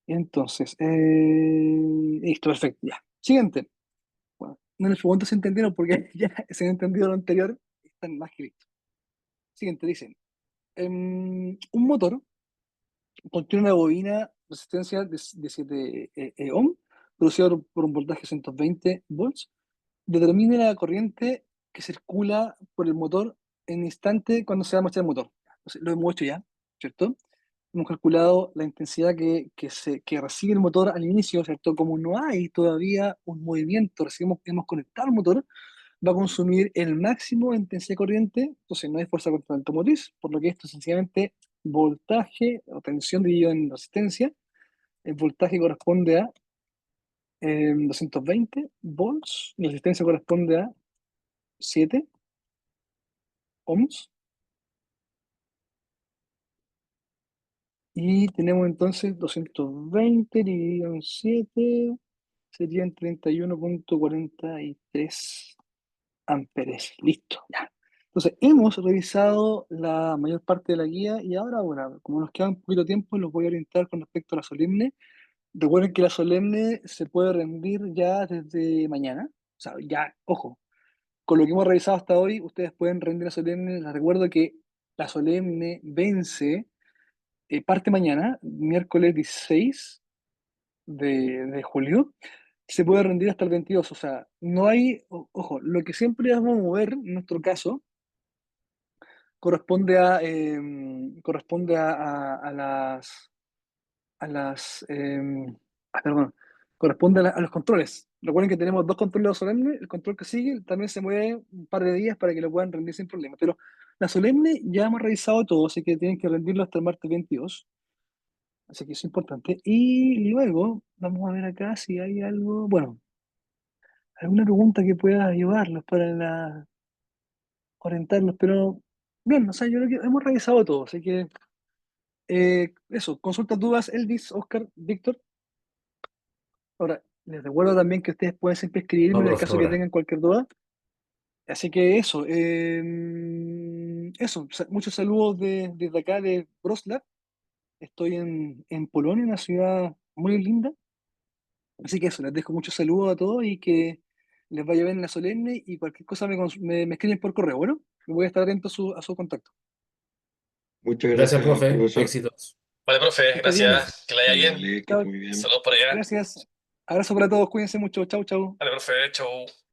Entonces, listo, perfecto, ya. Siguiente. Bueno, no les pregunto si entendieron porque ya se han entendido lo anterior, están más que listos. Siguiente, dicen, un motor contiene una bobina resistencia de 7 ohm, producida por un voltaje 120 volts. Determine la corriente que circula por el motor en el instante cuando se va a marchar el motor. Entonces, lo hemos hecho ya, ¿cierto? Hemos calculado la intensidad que recibe el motor al inicio, ¿cierto? Como no hay todavía un movimiento, hemos conectado el motor, va a consumir el máximo de intensidad de corriente, entonces no hay fuerza contra el automotriz, por lo que esto es sencillamente voltaje o tensión dividido en resistencia. El voltaje corresponde a 220 volts, la resistencia corresponde a 7 ohms, y tenemos entonces 220 dividido en 7 serían 31,43 amperes. Listo, ya. Entonces, hemos revisado la mayor parte de la guía y ahora, bueno, como nos queda un poquito de tiempo, los voy a orientar con respecto a la solemne. Recuerden que la solemne se puede rendir ya desde mañana. O sea, ya, ojo, con lo que hemos revisado hasta hoy, ustedes pueden rendir la solemne. Les recuerdo que la solemne vence, parte mañana, miércoles 16 de julio, se puede rendir hasta el 22. O sea, no hay, ojo, lo que siempre vamos a mover, en nuestro caso, corresponde perdón, corresponde a los controles. Recuerden que tenemos dos controles solemnes, el control que sigue también se mueve un par de días para que lo puedan rendir sin problema. Pero la solemne ya hemos revisado todo, así que tienen que rendirlo hasta el martes 22. Así que es importante. Y luego, vamos a ver acá si hay algo, bueno, alguna pregunta que pueda ayudarlos para orientarlos, pero bien, o sea, yo creo que hemos revisado todo, así que eso, consulta dudas, Elvis, Oscar, Víctor. Ahora, Les recuerdo también que ustedes pueden siempre No, escribirme en el profe, caso que ahora. tengan cualquier duda. Así que eso, muchos saludos desde acá de Wrocław. Estoy en Polonia, una ciudad muy linda. Así que eso, les dejo muchos saludos a todos y que les vaya bien en la solemne y cualquier cosa me escriben por correo. Bueno, voy a estar atento a su contacto. Muchas Gracias, gracias, profe. profesor. Éxitos. Vale, profe, Que esté bien. gracias. Que le vaya bien. Vale, que esté Chao, muy bien. Saludos por allá. gracias. Abrazo para todos, cuídense mucho. Chau, chau. Vale, profe, chau.